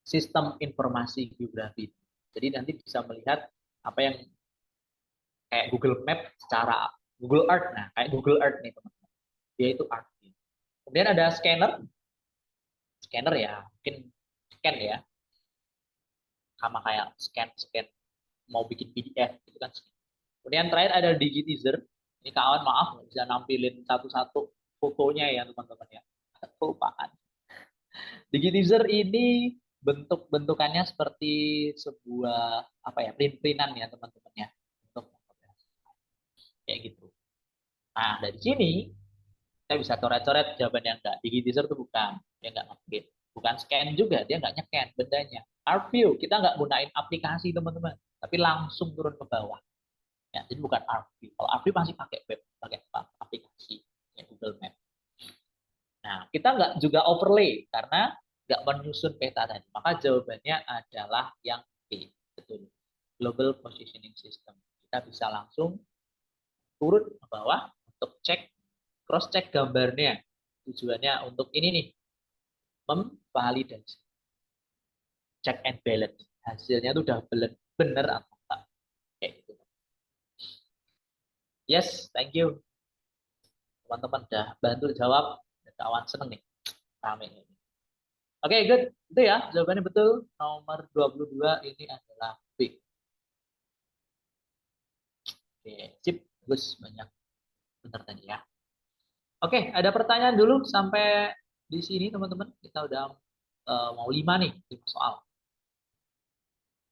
sistem informasi geografi. Jadi nanti bisa melihat apa yang kayak Google Map secara Google Earth. Nah, kayak Google Earth nih teman-teman. Dia itu Earth. Kemudian ada scanner. Scanner ya, mungkin scan ya. Sama kayak scan mau bikin PDF gitu kan. Kemudian terakhir ada digitizer. Ini kawan maaf nggak bisa nampilin satu-satu fotonya ya teman-teman ya. Kelupaan. Digitizer ini bentukannya seperti sebuah apa ya, print-printan ya teman-teman ya, untuk kayak gitu. Nah, dari sini kita bisa coret-coret jawaban yang enggak. Digitizer itu bukan, dia enggak nge-print. Bukan scan juga, dia enggak nye-scan bendanya. ArcView, kita enggak gunain aplikasi teman-teman, tapi langsung turun ke bawah. Ya, jadi bukan ArcView. Kalau ArcView pasti pakai web, pakai aplikasi kayak Google Map. Nah, kita nggak juga overlay karena nggak menyusun peta tadi. Maka jawabannya adalah yang B. Betul. Global Positioning System. Kita bisa langsung turun ke bawah untuk cek, cross check gambarnya. Tujuannya untuk ini nih, memvalidasi. Check and balance. Hasilnya itu udah benar atau enggak. Kayak gitu. Yes, thank you. Teman-teman udah bantu jawab. Kawan seneng nih. Rame ini. Oke, good. Itu ya, jawabannya betul. Nomor 22 ini adalah B. Oke, sip. Bagus, banyak benar tadi ya. Oke, ada pertanyaan dulu sampai di sini teman-teman. Kita udah mau 5 nih, 5 soal.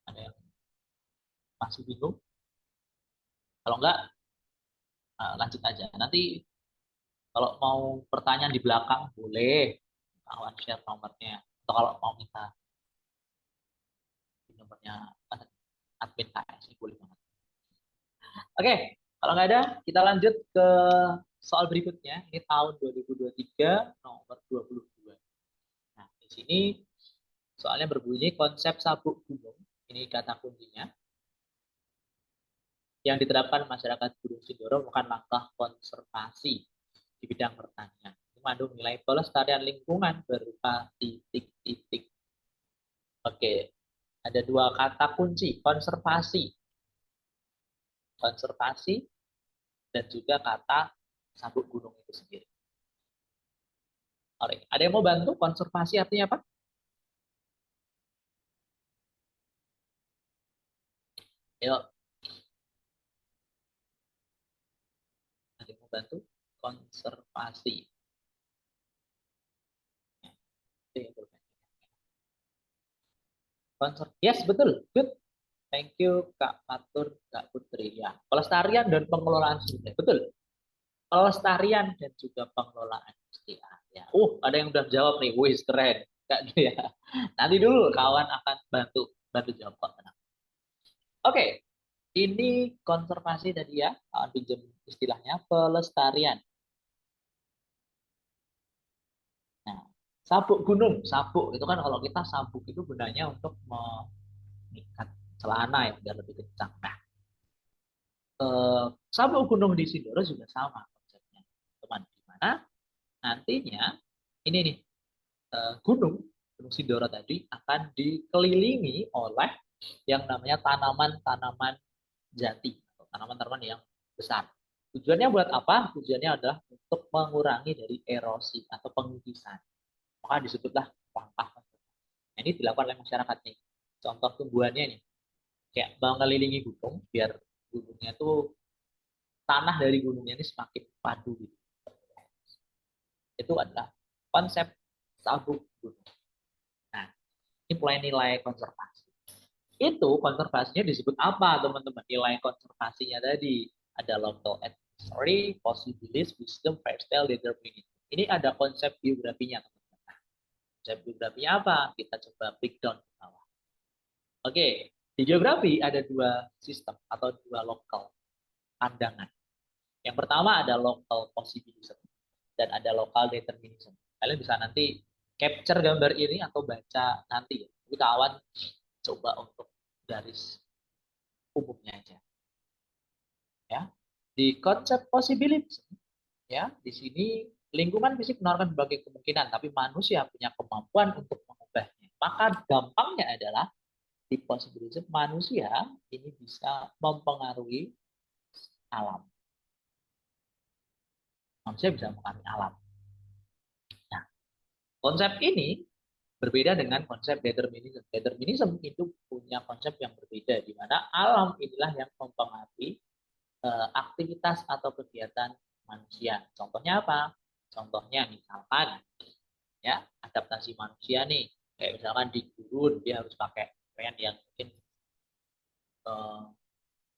Ada yang masih bingung? Kalau enggak, lanjut aja. Nanti kalau mau pertanyaan di belakang, boleh. Kawan share nomornya. Atau kalau mau minta nomornya admin KS, boleh banget. Oke, kalau nggak ada, kita lanjut ke soal berikutnya. Ini tahun 2023, nomor 22. Nah, di sini soalnya berbunyi konsep sabuk gunung. Ini kata kuncinya. Yang diterapkan masyarakat Gunung Sindoro bukan langkah konservasi di bidang pertanian. Mengandung nilai pelestarian lingkungan berupa titik-titik. Oke, ada dua kata kunci, konservasi. Konservasi dan juga kata sabuk gunung itu sendiri. Oke, ada yang mau bantu? Konservasi artinya apa? Yuk, ada yang mau bantu? Konservasi. Yes, betul. Good. Thank you, Kak Fatur, Kak Putri. Ya, pelestarian dan pengelolaan sumber. Betul. Pelestarian dan juga pengelolaan SDA. Ya. Ada yang udah jawab nih. Wih, keren. Kak ya. Nanti dulu kawan akan bantu jawab kok. Oke. Ini konservasi tadi ya. Kawan pinjam istilahnya pelestarian. Nah, sabuk gunung, sabuk itu kan kalau kita sabuk itu gunanya untuk mengikat celana ya biar lebih kencang. Nah, sabuk gunung di Sindoro juga sama konsepnya, teman. Di mana nantinya ini nih gunung Sindoro tadi akan dikelilingi oleh yang namanya tanaman-tanaman jati atau tanaman-tanaman yang besar. Tujuannya buat apa? Tujuannya adalah untuk mengurangi dari erosi atau pengikisan. Maka disebutlah langkah Nah, ini dilakukan oleh masyarakat nih. Contoh tumbuhannya nih, kayak mengelilingi gunung biar gunungnya tuh tanah dari gunungnya ini semakin padu gitu. Itu adalah konsep sabuk gunung. Nah, ini mulai nilai konservasi. Itu konservasinya disebut apa, teman-teman? Nilai konservasinya tadi ada local ethnicity, possibilist, wisdom, lifestyle, determinism. Ini ada konsep biografinya, teman-teman. Nah, konsep biografinya apa? Kita coba breakdown ke bawah. Oke, di geografi ada dua sistem atau dua lokal pandangan. Yang pertama ada local possibilism dan ada local determinism. Kalian bisa nanti capture gambar ini atau baca nanti ya. Tapi kawan coba untuk garis umumnya aja. Ya. Di konsep possibilism ya, di sini lingkungan fisik menawarkan berbagai kemungkinan, tapi manusia punya kemampuan untuk mengubahnya. Maka gampangnya adalah di possibilism manusia ini bisa mempengaruhi alam. Manusia bisa mempengaruhi alam. Nah, konsep ini berbeda dengan konsep determinism. Determinism itu punya konsep yang berbeda, di mana alam inilah yang mempengaruhi aktivitas atau kegiatan manusia. Contohnya apa? Contohnya misalkan ya adaptasi manusia nih, kayak misalkan di gurun dia harus pakai pakaian yang mungkin eh,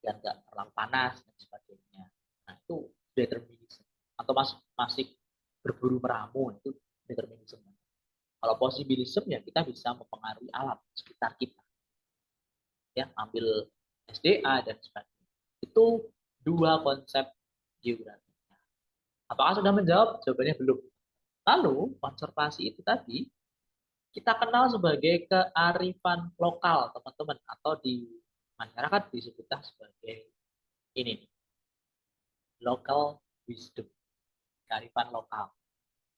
biar nggak terlalu panas dan sebagainya. Nah itu determinisme. Atau masih berburu meramu itu determinisme. Kalau posibilisme ya kita bisa mempengaruhi alam sekitar kita. Ya, ambil SDA dan sebagainya. Itu dua konsep geografi. Apakah sudah menjawab? Jawabannya belum. Lalu, konservasi itu tadi kita kenal sebagai kearifan lokal, teman-teman, atau di masyarakat disebutnya sebagai ini, local wisdom, kearifan lokal.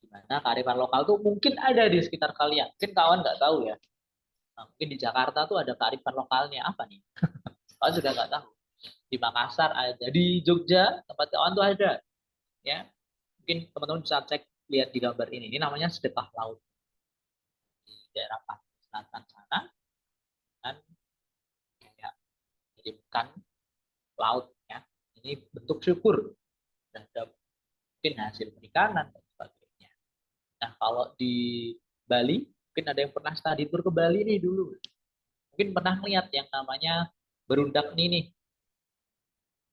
Gimana kearifan lokal tuh mungkin ada di sekitar kalian. Mungkin kawan nggak tahu ya. Nah, mungkin di Jakarta tuh ada kearifan lokalnya apa nih? Kawan juga nggak tahu. Di Makassar ada, di Jogja tempat kawan tuh ada. Ya, mungkin teman-teman bisa cek lihat di gambar ini. Ini namanya sedekah laut di daerah Pantai Selatan sana dan kayak kirimkan laut ya. Ini bentuk syukur terhadap mungkin hasil perikanan dan sebagainya. Nah kalau di Bali mungkin ada yang pernah study tour ke Bali nih dulu. Mungkin pernah melihat yang namanya berundak nih.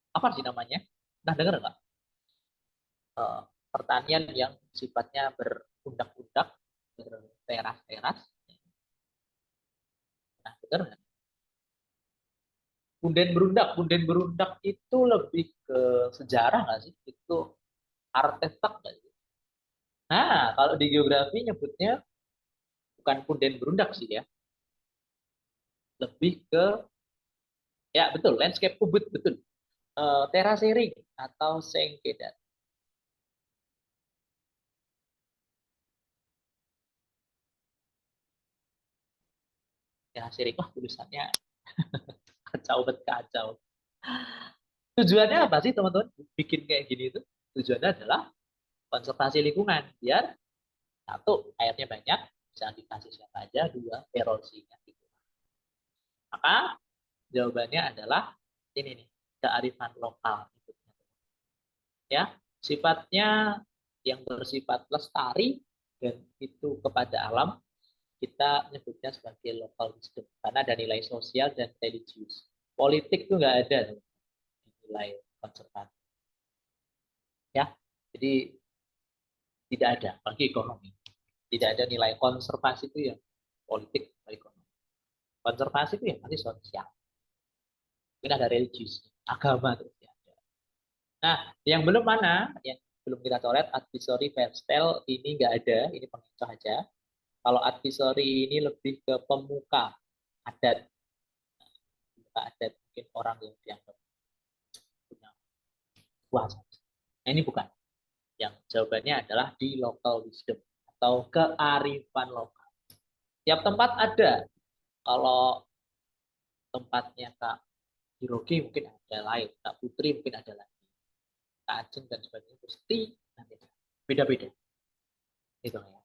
Apa sih namanya? Pernah dengar nggak? Eh, Pertanian yang sifatnya berundak-undak, berteras-teras. Pernah dengar nggak? Punden berundak itu lebih ke sejarah nggak sih? Itu artefak nggak sih? Nah, kalau di geografi nyebutnya bukan punden berundak sih ya, lebih ke ya betul landscape ubud betul. Terasering atau sengkedan. Terasering wah tulisannya kacau bet kacau. Tujuannya apa sih teman-teman bikin kayak gini itu? Tujuannya adalah konservasi lingkungan biar satu airnya banyak bisa dikasih siapa aja, dua erosinya gitu. Maka jawabannya adalah ini nih, kearifan lokal. Ya, sifatnya yang bersifat lestari dan itu kepada alam, kita nyebutnya sebagai local wisdom. Karena ada nilai sosial dan religius. Politik itu nggak ada nilai konservasi. Ya, jadi tidak ada, bagi ekonomi. Tidak ada nilai konservasi itu yang politik atau ekonomi. Konservasi itu yang nanti sosial. Mungkin ada religius, agama terus ya. Nah, yang belum mana? Yang belum kita coret, advisory, lifestyle ini nggak ada, ini pengecoh aja. Kalau advisory ini lebih ke pemuka adat, pemuka adat mungkin orang yang dianggap punya kuasa. Nah, ini bukan. Yang jawabannya adalah di local wisdom atau kearifan lokal. Tiap tempat ada. Kalau tempatnya Kak Hiroki mungkin ada lain, Kak Putri mungkin ada lagi, Kak Ajeng dan sebagainya pasti beda-beda. Itu ya.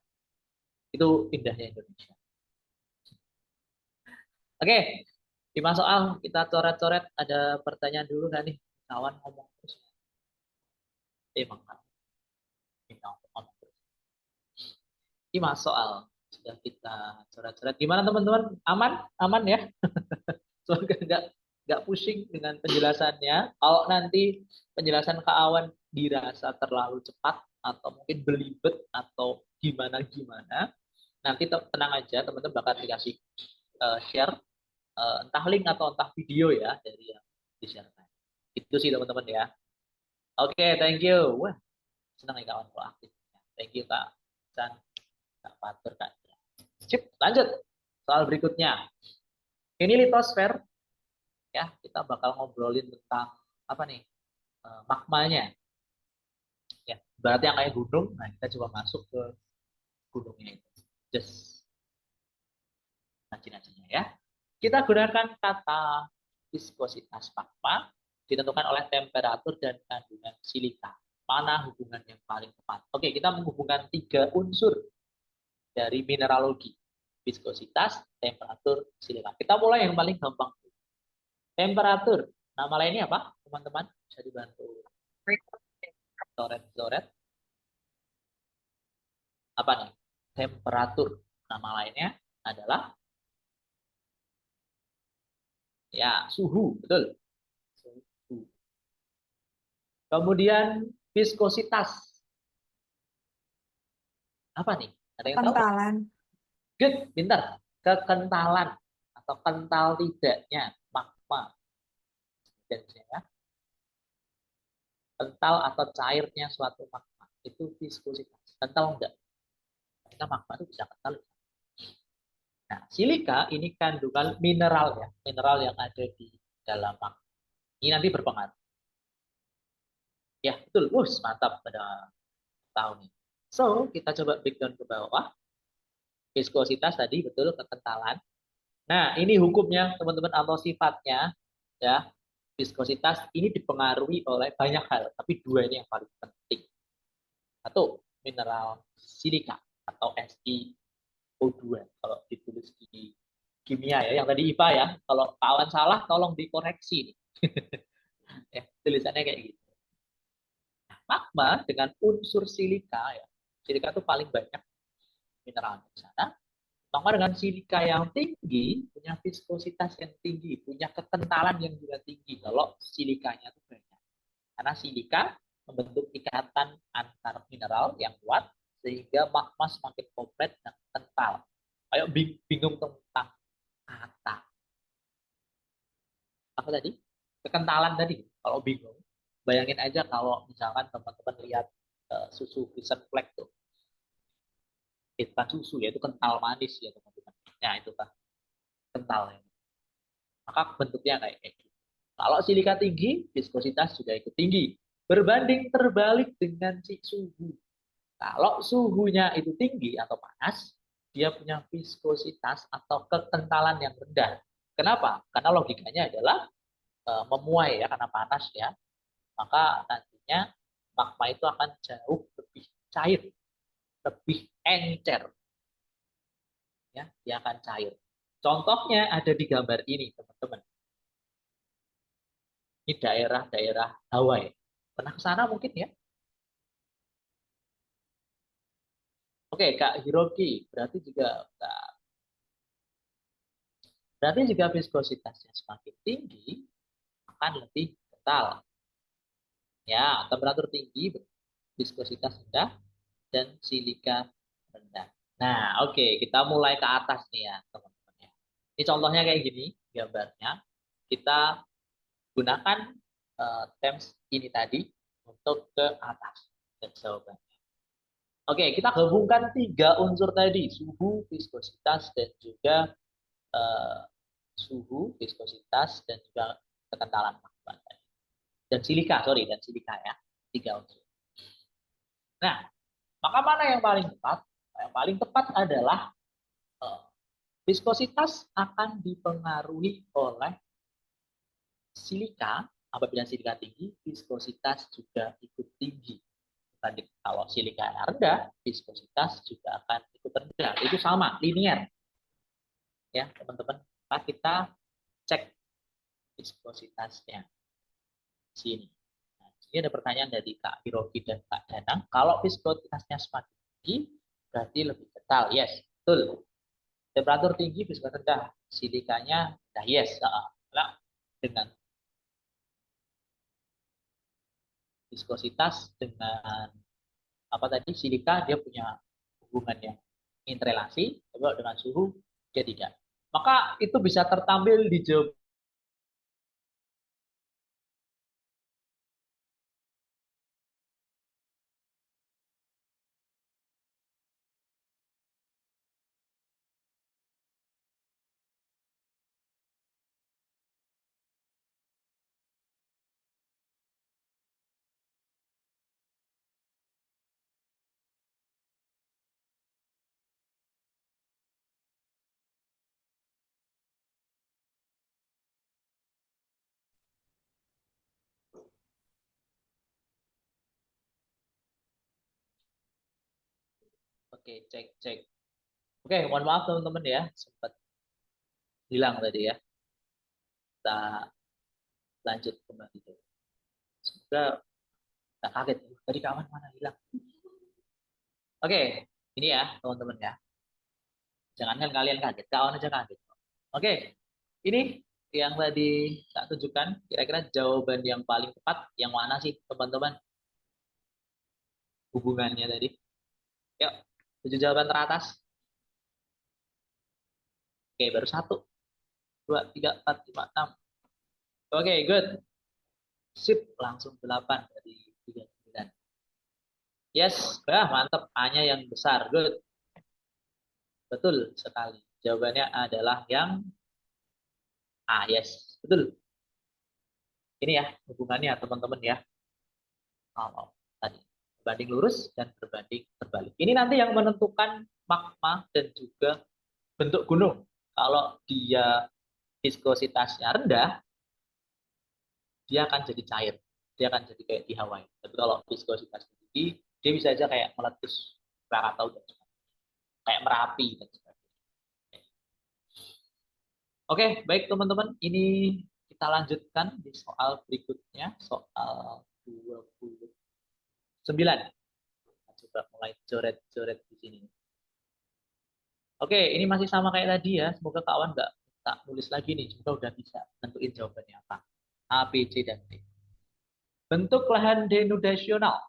Itu indahnya Indonesia. Oke, 5 soal kita coret-coret. Ada pertanyaan dulu nggak nih? Kawan ngomong terus. Emang kan? Ngomong terus. 5 soal sudah kita coret-coret. Gimana teman-teman? Aman? Aman ya? Semoga nggak pusing dengan penjelasannya. Kalau nanti penjelasan Kak Awan dirasa terlalu cepat atau mungkin belibet atau gimana-gimana, nanti tenang aja, teman-teman bakal dikasih share entah link atau entah video ya dari yang di-share. Itu sih teman-teman ya. Oke, thank you. Wah, senang ya kawan kalau aktif. Thank you Kak Chan, Kak Fatur, Kak. Sip, lanjut. Soal berikutnya. Ini litosfer ya, kita bakal ngobrolin tentang apa nih? Magmanya. Ya, berarti yang kayak gunung. Nah, kita coba masuk ke gunungnya itu. Just naci-nacinya ya. Kita gunakan kata viskositas magma ditentukan oleh temperatur dan kandungan silika. Mana hubungan yang paling tepat? Oke, kita menghubungkan 3 unsur dari mineralogi. Viskositas, temperatur, silika. Kita mulai yang paling gampang. Temperatur. Nama lainnya apa, teman-teman? Bisa dibantu coret-coret. Apa nih? Temperatur. Nama lainnya adalah ya suhu, betul. Suhu. Kemudian viskositas. Apa nih? Ada yang tahu? Kentalan. Good, pintar. Kekentalan atau kental tidaknya magma. Ya. Kental atau cairnya suatu magma itu viskositas. Kental enggak? Karena magma itu bisa kental. Nah, silika ini kandungan mineral ya, mineral yang ada di dalam magma. Ini nanti berpengaruh. Ya, betul. Mantap pada tahun ini. So, kita coba breakdown ke bawah. Viskositas tadi betul kekentalan. Nah, ini hukumnya teman-teman atau sifatnya ya. Viskositas ini dipengaruhi oleh banyak hal, tapi 2 ini yang paling penting. Satu, mineral silika atau SiO2 kalau ditulis di kimia ya, yang tadi IPA ya. Kalau kawan salah tolong dikoreksi nih. Ya, tulisannya kayak gitu. Magma dengan unsur silika ya. Silika itu paling banyak mineral di sana. Magma dengan silika yang tinggi punya viskositas yang tinggi, punya kekentalan yang juga tinggi kalau silikanya itu banyak. Karena silika membentuk ikatan antar mineral yang kuat sehingga magma semakin kompleks dan kental. Ayo bingung tentang kata. Apa tadi? Kekentalan tadi. Kalau bingung, bayangin aja kalau misalkan teman-teman lihat susu Frisian Flag tuh. Itu kan susu ya, itu kental manis ya teman-teman. Ya itu kan kental ya. Maka bentuknya kayak gitu. Kalau silika tinggi, viskositas juga ikut tinggi. Berbanding terbalik dengan si suhu. Kalau suhunya itu tinggi atau panas, dia punya viskositas atau kekentalan yang rendah. Kenapa? Karena logikanya adalah memuai ya, karena panas ya. Maka nantinya magma itu akan jauh lebih cair, lebih encer. Ya, dia akan cair. Contohnya ada di gambar ini, teman-teman. Ini daerah-daerah Hawaii. Pernah ke sana mungkin ya? Oke, Kak Hiroki, berarti jika viskositasnya semakin tinggi akan lebih kental. Ya, temperatur tinggi, viskositas rendah, dan silika rendah. Nah, oke, kita mulai ke atas nih ya, teman-teman. Ini contohnya kayak gini, gambarnya. Kita gunakan terms ini tadi untuk ke atas dan jawabannya. Oke, kita gabungkan 3 unsur tadi, suhu, viskositas, dan juga eh, viskositas, dan juga kekentalan magma tadi. Dan silika ya, 3 unsur. Nah, maka mana yang paling tepat? Yang paling tepat adalah viskositas akan dipengaruhi oleh silika. Apabila silika tinggi, viskositas juga ikut tinggi. Kalau silika rendah, viskositas juga akan ikut rendah. Itu sama, linear. Ya, teman-teman, Maka kita cek viskositasnya di sini. Nah, ini ada pertanyaan dari Kak Hiroki dan Kak Danang. Kalau viskositasnya semakin tinggi, berarti lebih kental. Yes, betul. Temperatur tinggi, viskositas rendah. Silikanya, nah yes. Nah, dengan viskositas dengan apa tadi silika dia punya hubungan yang interrelasi, kalau dengan suhu dia tidak. Maka itu bisa tertampil di jawaban. Oke, cek cek. Oke, mohon maaf teman-teman ya, sempat hilang tadi ya. Kita lanjut kembali dulu. Semoga nggak kaget. Tadi kawan mana hilang? Oke, ini ya teman-teman ya. Jangankan kalian kaget, kawan aja kaget. Oke, ini yang tadi saya tunjukkan. Kira-kira jawaban yang paling tepat yang mana sih teman-teman? Hubungannya tadi. Yuk, 7 jawaban teratas. Oke, baru 1, 2, 3, 4, 5, 6. Oke, good. Sip, langsung 8 dari 39. Yes, mantap. A-nya yang besar. Good. Betul sekali. Jawabannya adalah yang A. Yes, betul. Ini ya hubungannya teman-teman ya. Oh, tadi berbanding lurus dan berbanding terbalik. Ini nanti yang menentukan magma dan juga bentuk gunung. Kalau dia viskositasnya rendah, dia akan jadi cair. Dia akan jadi kayak di Hawaii. Tapi kalau viskositas tinggi, dia bisa aja kayak meletus Krakatau dan sebagainya. Kayak Merapi dan sebagainya. Oke, baik teman-teman. Ini kita lanjutkan di soal berikutnya, soal 29. Kita coba mulai coret-coret di sini. Oke, ini masih sama kayak tadi ya. Semoga kawan nggak tak nulis lagi nih. Semoga udah bisa nentuin jawabannya apa. A, B, C, dan D. Bentuk lahan denudasional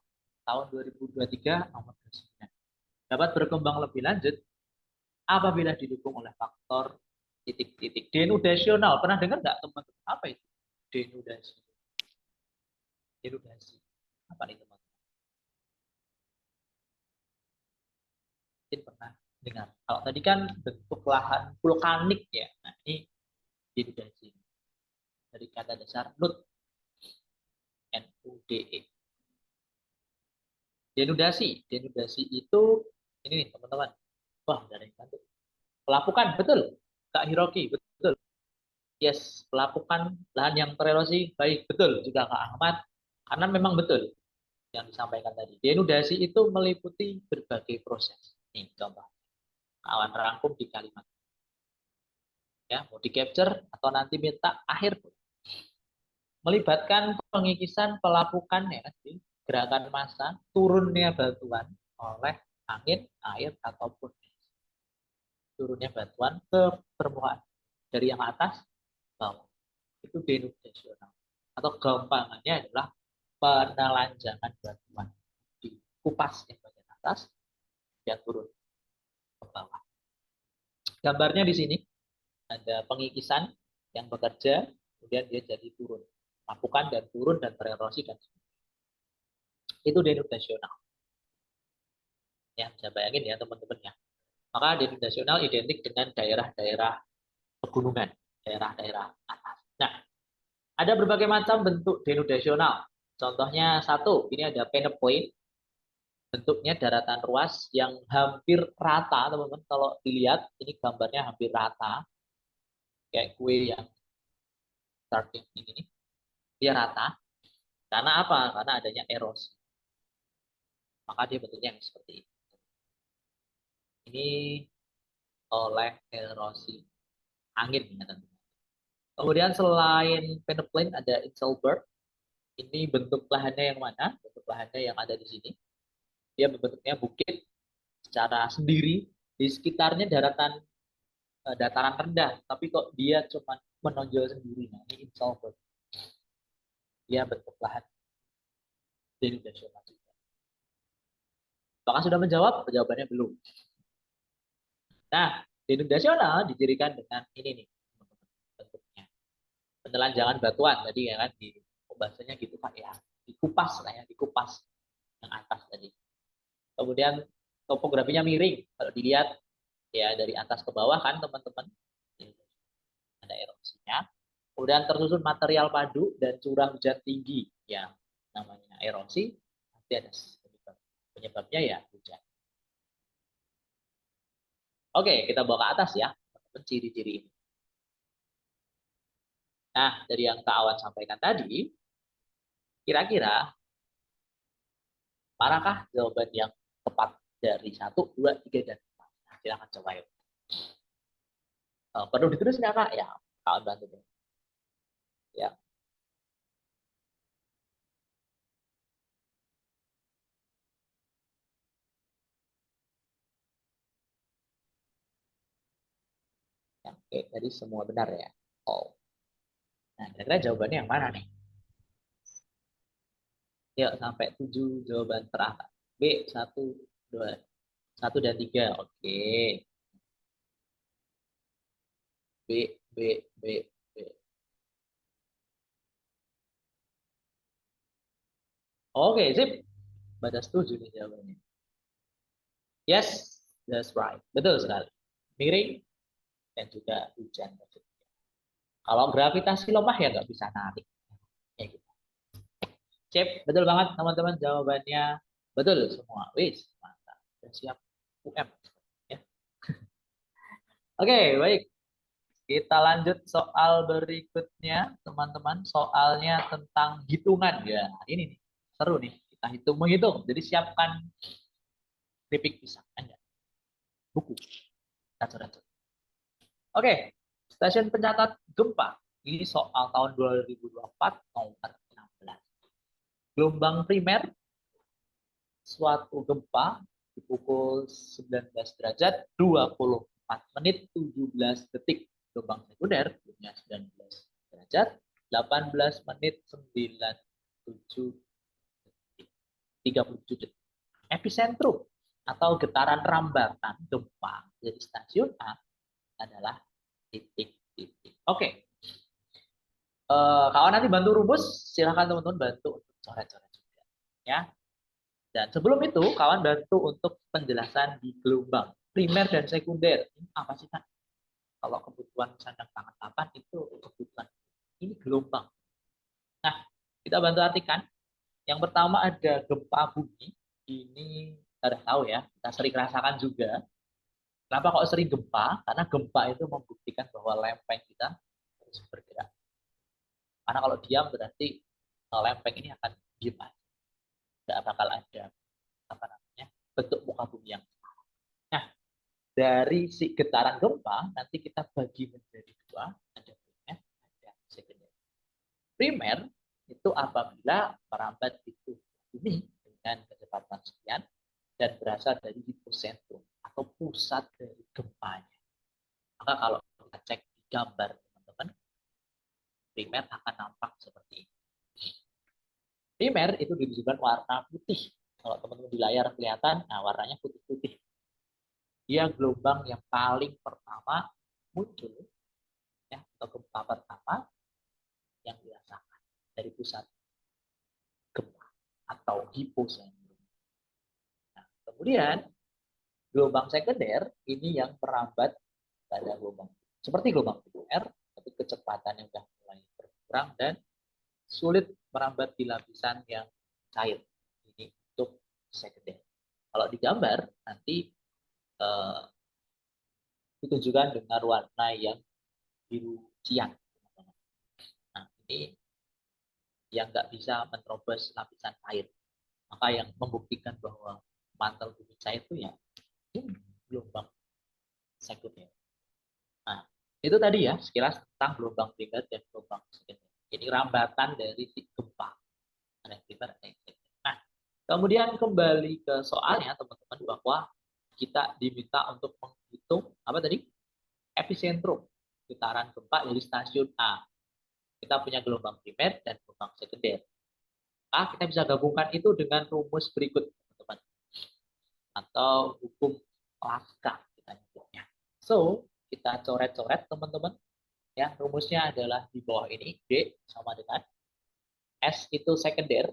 tahun 2023 nomor 29 dapat berkembang lebih lanjut apabila didukung oleh faktor titik-titik denudasional. Pernah dengar nggak teman-teman? Apa itu denudasi? Denudasi. Apa nih teman-teman? Mungkin pernah dengar. Kalau tadi kan bentuk lahan vulkanik ya. Nah, ini denudasi. Dari kata dasar nud, NUDE. Denudasi. Denudasi itu ini nih teman-teman. Wah, dari bantu. Pelapukan, betul. Kak Hiroki, betul. Yes, pelapukan lahan yang tererosi, baik, betul. Juga Kak Ahmad, karena memang betul yang disampaikan tadi. Denudasi itu meliputi berbagai proses. Ini contoh. Kawan rangkum di kalimat. Ya, mau di capture atau nanti minta akhir. Melibatkan pengikisan pelapukan ya, gerakan massa, turunnya batuan oleh angin, air, ataupun turunnya batuan ke permukaan dari yang atas bawah. Itu denudasional. Atau gampangannya adalah penelanjangan batuan. Dikupas yang bagian atas, dia turun ke bawah. Gambarnya di sini ada pengikisan yang bekerja, kemudian dia jadi turun. Lapukan dan turun dan tererosi dan sebagainya. Itu denudasional. Ya, bisa bayangin ya teman-teman ya. Maka denudasional identik dengan daerah-daerah pegunungan, daerah-daerah atas. Nah, ada berbagai macam bentuk denudasional. Contohnya satu, ini ada penepoint, bentuknya daratan ruas yang hampir rata, teman-teman. Kalau dilihat, ini gambarnya hampir rata, kayak kue yang starting ini, dia rata. Karena apa? Karena adanya erosi. Maka dia bentuknya seperti ini. Ini oleh erosi. angin ya tentunya. Kemudian selain peneplain ada inselberg. Ini bentuk lahannya yang mana? Bentuk lahannya yang ada di sini. Dia bentuknya bukit secara sendiri, di sekitarnya dataran rendah, tapi kok dia cuma menonjol sendiri. Nah, ini insolvent. Dia bentuk lahan denudation juga. Apakah sudah menjawab? Jawabannya belum. Nah, denudation didirikan dengan ini nih, bentuknya. Penelanjangan batuan tadi ya kan, di bahasanya gitu Pak ya. Dikupas lah ya, dikupas yang atas tadi. Kemudian topografinya miring. Kalau dilihat ya dari atas ke bawah kan teman-teman, ada erosinya. Kemudian tersusun material padu dan curah hujan tinggi yang namanya erosi. Nanti ada penyebabnya ya hujan. Oke, kita bawa ke atas ya, ciri-ciri ini. Nah, dari yang Kak Awan sampaikan tadi, kira-kira manakah jawaban yang tepat dari 1, 2, 3, dan 4? Nah, silahkan coba yuk. Perlu ditulis nggak Kak? Ya, Kak Awan bantu deh. Ya. Ya, oke, jadi semua benar ya. Oh. Nah, kira-kira jawabannya yang mana nih? Yuk, sampai 7 jawaban terakhir. B, 1, 2, 1 dan 3. Oke. B, B, B, B. Oke, sip. Pada setuju nih jawabannya. Yes, that's right. Betul sekali. Miring dan juga hujan. Kalau gravitasi lemah ya nggak bisa narik. Ya, gitu. Sip, betul banget teman-teman jawabannya. Betul semua. Wis, mantap. Sudah siap UM. Ya. Oke, baik. Kita lanjut soal berikutnya, teman-teman. Soalnya tentang hitungan ya. Ini nih, seru nih. Kita hitung menghitung. Jadi siapkan keripik pisang aja. Buku. Racun-racun. Oke, stasiun pencatat gempa. Ini soal tahun 2024 nomor 16. Gelombang primer suatu gempa di pukul 19 derajat 24 menit 17 detik. Gelombang sekunder punya 19 derajat 18 menit 97 detik. 37 detik. Epicentrum atau getaran rambakan gempa dari stasiun A adalah titik-titik. Oke. Kawan nanti bantu rumus, silahkan teman-teman bantu untuk coret-coret juga. Ya. Dan sebelum itu, kawan bantu untuk penjelasan di gelombang primer dan sekunder. Ini apa sih kan? Kalau kebutuhan sandang pangan papan itu kebutuhan. Ini gelombang. Nah, kita bantu artikan. Yang pertama ada gempa bumi. Ini kita udah tahu ya, kita sering rasakan juga. Kenapa kok sering gempa? Karena gempa itu membuktikan bahwa lempeng kita terus bergerak. Karena kalau diam berarti lempeng ini akan diam aja. Tidak bakal ada apa namanya bentuk muka bumi yang. Nah, dari si getaran gempa nanti kita bagi menjadi dua, ada primer, ada sekunder. Primer itu apabila merambat di tubuh bumi dengan kecepatan sekian dan berasal dari hipocentrum atau pusat dari gempanya. Maka kalau kita cek di gambar teman-teman, primer akan nampak seperti ini. Primer itu ditunjukkan warna putih. Kalau teman-teman di layar kelihatan, nah warnanya putih-putih. Dia gelombang yang paling pertama muncul, ya, atau gempa pertama yang dirasakan dari pusat gempa atau hipocentrum. Nah, kemudian gelombang sekunder ini yang merambat pada gelombang seperti gelombang primer, tapi kecepatannya sudah mulai berkurang dan sulit merambat di lapisan yang cair. Ini untuk sekunder. Kalau di gambar nanti ditunjukkan dengan warna yang biru cian. Nah, ini yang nggak bisa menerobos lapisan air. Maka yang membuktikan bahwa mantel bumi cair itu ya ini gelombang sekunder. Nah, Itu tadi ya sekilas tentang gelombang primer dan gelombang sekunder. Jadi rambatan dari si gempa. Ada yang primer, ada yang sekunder. Nah, kemudian kembali ke soalnya teman-teman bahwa kita diminta untuk menghitung apa tadi? Epicentrum getaran gempa dari stasiun A. Kita punya gelombang primer dan gelombang sekunder. Nah, kita bisa gabungkan itu dengan rumus berikut, teman-teman. Atau hukum Laska kita nyebutnya. So, kita coret-coret teman-teman. Ya, rumusnya adalah di bawah ini, D sama dengan S itu sekunder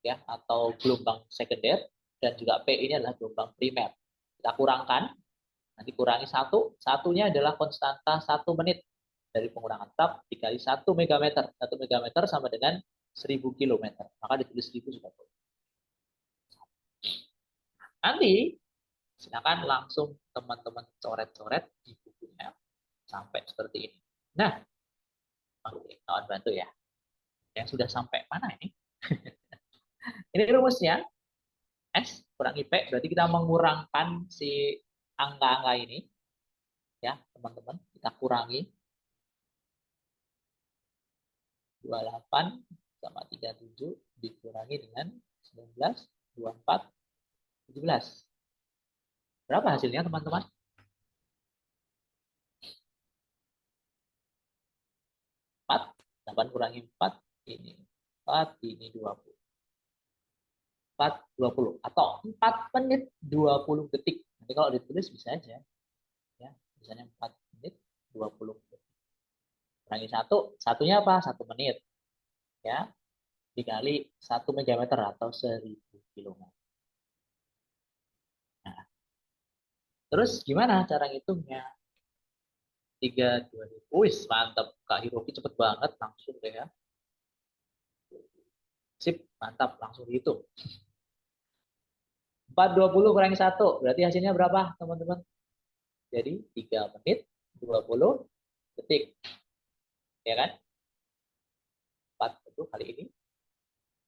ya atau gelombang sekunder dan juga P ini adalah gelombang primer. Kita kurangkan, nanti kurangi satu, satunya adalah konstanta 1 menit dari pengurangan tap dikali 1 megameter. 1 megameter sama dengan 1000 kilometer. Maka ditulis 1000 sudah boleh. Nanti silakan langsung teman-teman coret-coret di bukunya sampai seperti ini. Nah, oke, kawan bantu ya. Yang sudah sampai mana ini? Ini rumusnya S kurangi P, berarti kita mengurangkan si angka-angka ini. Ya, teman-teman, kita kurangi 28 sama 37 dikurangi dengan 19, 24, 17. Berapa hasilnya, teman-teman? 4, 8 kurangi 4, ini 4, ini 20. 4, 20. Atau 4 menit 20 detik. Nanti kalau ditulis bisa aja. Ya, misalnya 4 menit 20 detik. Kurangi 1, satunya apa? 1 menit. Ya, dikali 1 megameter atau 1000 kilometer. Nah, terus gimana cara ngitungnya? 3, 2, 1. Wih, mantap. Kak Hiroki cepet banget. Langsung deh ya. Sip, mantap. Langsung dihitung. 420 kurangi 1. Berarti hasilnya berapa, teman-teman? Jadi 3 menit 20 detik. Ya kan? 40 kali ini.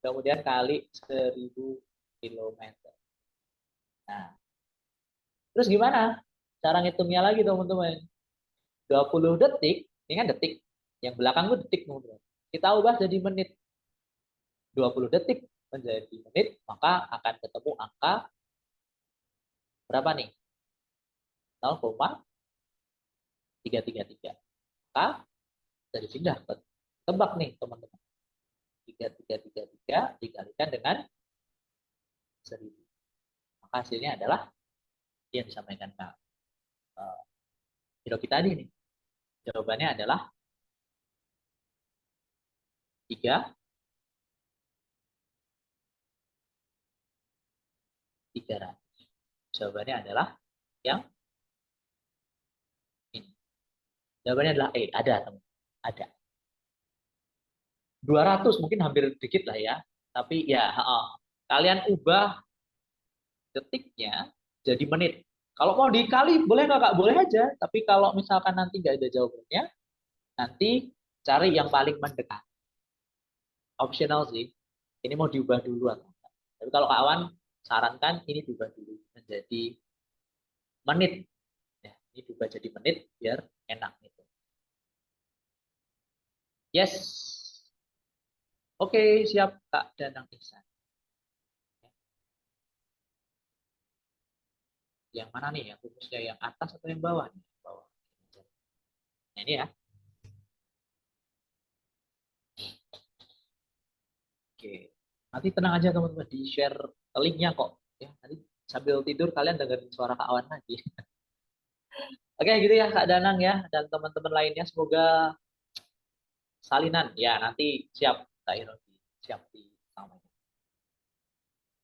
Kemudian kali 1000 kilometer. Nah, terus gimana? Cara ngitungnya lagi, teman-teman. 20 detik, ini kan detik. Yang belakang itu detik, teman-teman. Kita ubah jadi menit. 20 detik menjadi menit, maka akan ketemu angka berapa nih? 0,333. Maka dari sini dapat. Tebak nih, teman-teman. 3333 dikalikan dengan 1000. Maka hasilnya adalah yang disampaikan Kak Hiroki tadi nih. Jawabannya adalah 3, 300. Jawabannya adalah yang ini. Jawabannya adalah E. Ada, teman. Ada. 200 mungkin hampir dikit lah ya. Tapi ya, kalian ubah detiknya jadi menit. Kalau mau dikali boleh nggak Kak? Boleh aja. Tapi kalau misalkan nanti nggak ada jawabannya, nanti cari yang paling mendekat. Optional sih. Ini mau diubah dulu atau enggak. Tapi kalau kawan sarankan ini diubah dulu menjadi menit. Ya, ini diubah jadi menit biar enak gitu. Yes. Oke, siap Kak Danang Ihsan. Yang mana nih? Yang rumusnya yang atas atau yang bawah? Bawah. Nah, ini ya. Oke. Nanti tenang aja teman-teman, di-share linknya kok. Ya, nanti sambil tidur kalian dengerin suara Kak Awan lagi. Oke, gitu ya Kak Danang ya dan teman-teman lainnya semoga salinan ya nanti siap Kak Hiroki, siap di sama.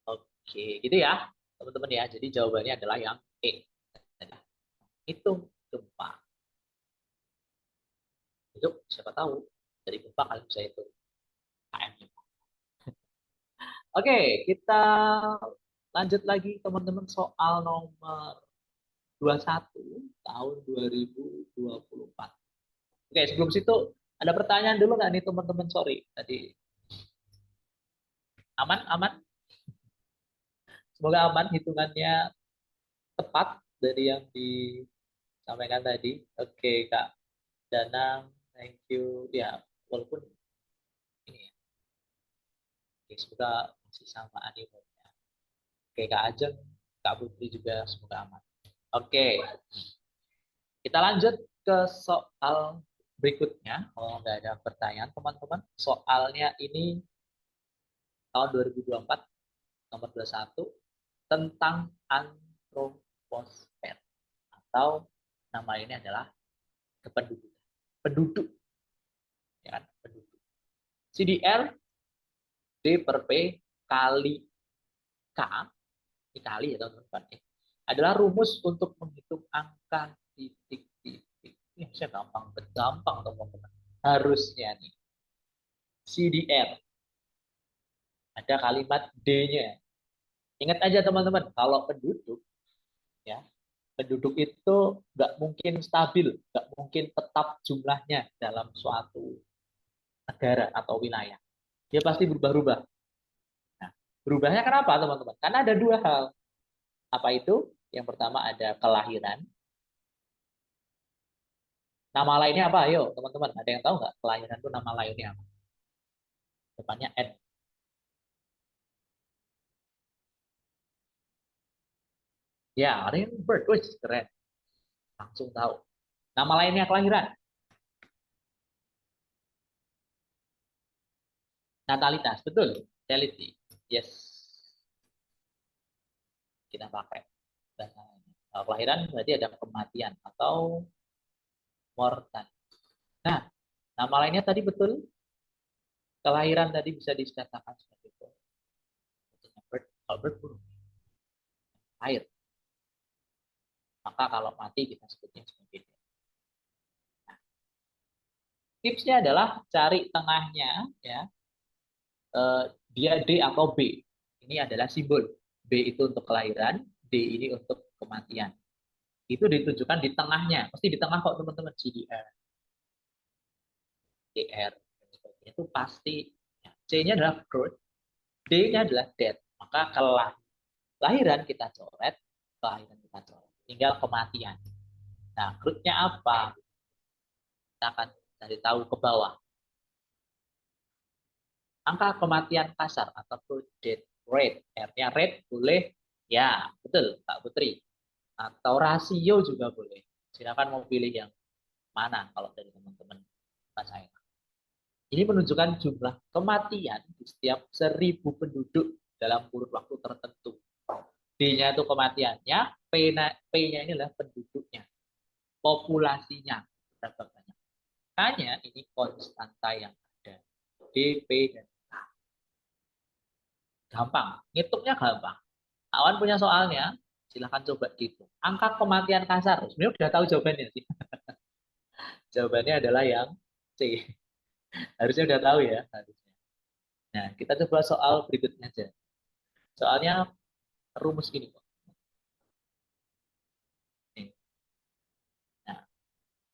Oke, gitu ya teman-teman ya. Jadi jawabannya adalah yang E. Hitung gempa. Itu siapa tahu dari gempa kalian bisa itu KM-nya. Oke, kita lanjut lagi teman-teman soal nomor 21 tahun 2024. Oke, sebelum situ ada pertanyaan dulu nggak nih teman-teman? Sorry, tadi aman, aman. Semoga aman hitungannya tepat dari yang disampaikan tadi. Oke, Kak. Danang, thank you. Ya, walaupun ini ya, oke, semoga masih sama animonya. Oke, Kak Ajeng, Kak Putri juga semoga aman. Oke, kita lanjut ke soal berikutnya. Kalau nggak ada pertanyaan, teman-teman, soalnya ini tahun 2024, nomor 21, tentang antroposfer. Atau nama ini adalah kependudukan. Penduduk. Ya, kan? Penduduk. CDR D per P kali K, ini kali ya teman-teman, adalah rumus untuk menghitung angka titik-titik. Ini harusnya gampang, gampang teman-teman. Harusnya nih. CDR. Ada kalimat D-nya. Ingat aja teman-teman, kalau penduduk, ya, penduduk itu nggak mungkin stabil, nggak mungkin tetap jumlahnya dalam suatu negara atau wilayah. Dia pasti berubah-ubah. Nah, berubahnya kenapa teman-teman? Karena ada dua hal. Apa itu? Yang pertama ada kelahiran. Nama lainnya apa? Ayo teman-teman, ada yang tahu nggak kelahiran itu nama lainnya apa? Depannya N. Ya, real birth. Wih, keren. Langsung tahu. Nama lainnya kelahiran. Natalitas, betul. Natality. Yes. Kita pakai. Dan kelahiran berarti ada kematian atau mortal. Nah, nama lainnya tadi betul. Kelahiran tadi bisa dikatakan seperti itu. Birth, kalau birth burung. Air. Maka kalau mati kita sebutnya sebagai itu. Nah, tipsnya adalah cari tengahnya, ya. Dia D atau B. Ini adalah simbol. B itu untuk kelahiran, D ini untuk kematian. Itu ditunjukkan di tengahnya. Pasti di tengah kok teman-teman. CDR, DR, itu pasti. Ya. C-nya adalah growth, D-nya adalah death. Maka kelahiran kita coret, kelahiran kita coret. Tinggal kematian. Nah, growth-nya apa? Kita akan cari tahu ke bawah. Angka kematian kasar atau growth death rate. R-nya rate boleh, ya betul Kak Putri. Atau rasio juga boleh. Silakan mau pilih yang mana kalau dari teman-teman saya. Ini menunjukkan jumlah kematian di setiap 1.000 penduduk dalam kurun waktu tertentu. D-nya itu kematiannya, P-nya ini adalah penduduknya, populasinya. Berapa banyak? Hanya ini konstanta yang ada. D, P, dan K. Gampang, ngitungnya gampang. Awan punya soalnya, silahkan coba gitu. Angka kematian kasar, sebenarnya udah tahu jawabannya sih. Jawabannya adalah yang C. Harusnya udah tahu ya. Harusnya. Nah, kita coba soal berikutnya aja. Soalnya rumus ini kok. Nah,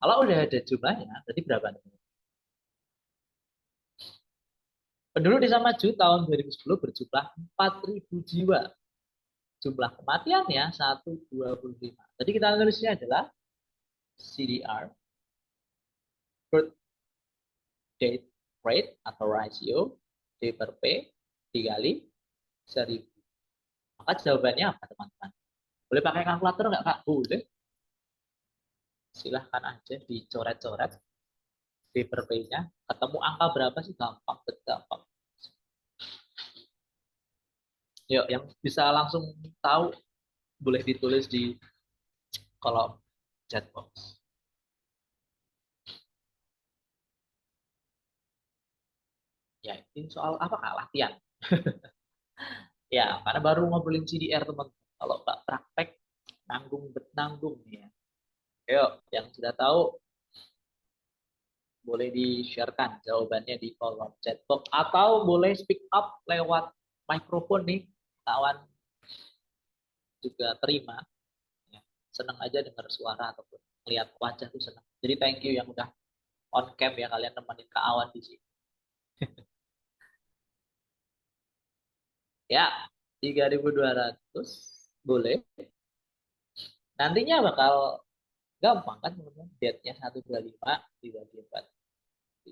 kalau udah ada jumlahnya, berarti berapa? Penduduk desa Maju tahun 2010 berjumlah 4.000 jiwa. Jumlah kematiannya 125. Jadi kita nulisnya adalah CDR, birth death rate atau rasio, D per P dikali 1.000. Maka jawabannya apa teman-teman? Boleh pakai kalkulator nggak Kak? Boleh. Silahkan aja dicoret-coret D per P-nya. Ketemu angka berapa sih? Gampang, gampang. Yuk, yang bisa langsung tahu boleh ditulis di kolom chat box. Ya, ini soal apa Kak? Latihan. Ya, karena baru ngobrolin CDR teman. Kalau Kak praktek, nanggung ya. Yuk, yang sudah tahu boleh di-sharekan jawabannya di kolom chat box atau boleh speak up lewat mikrofon nih, kawan juga terima. Ya, senang aja dengar suara ataupun lihat wajah tuh senang. Jadi thank you yang udah on cam ya kalian nemenin Kak Awan di sini. Ya, 3.200 boleh. Nantinya bakal gampang kan teman-teman. date-nya 125 dibagi 4.000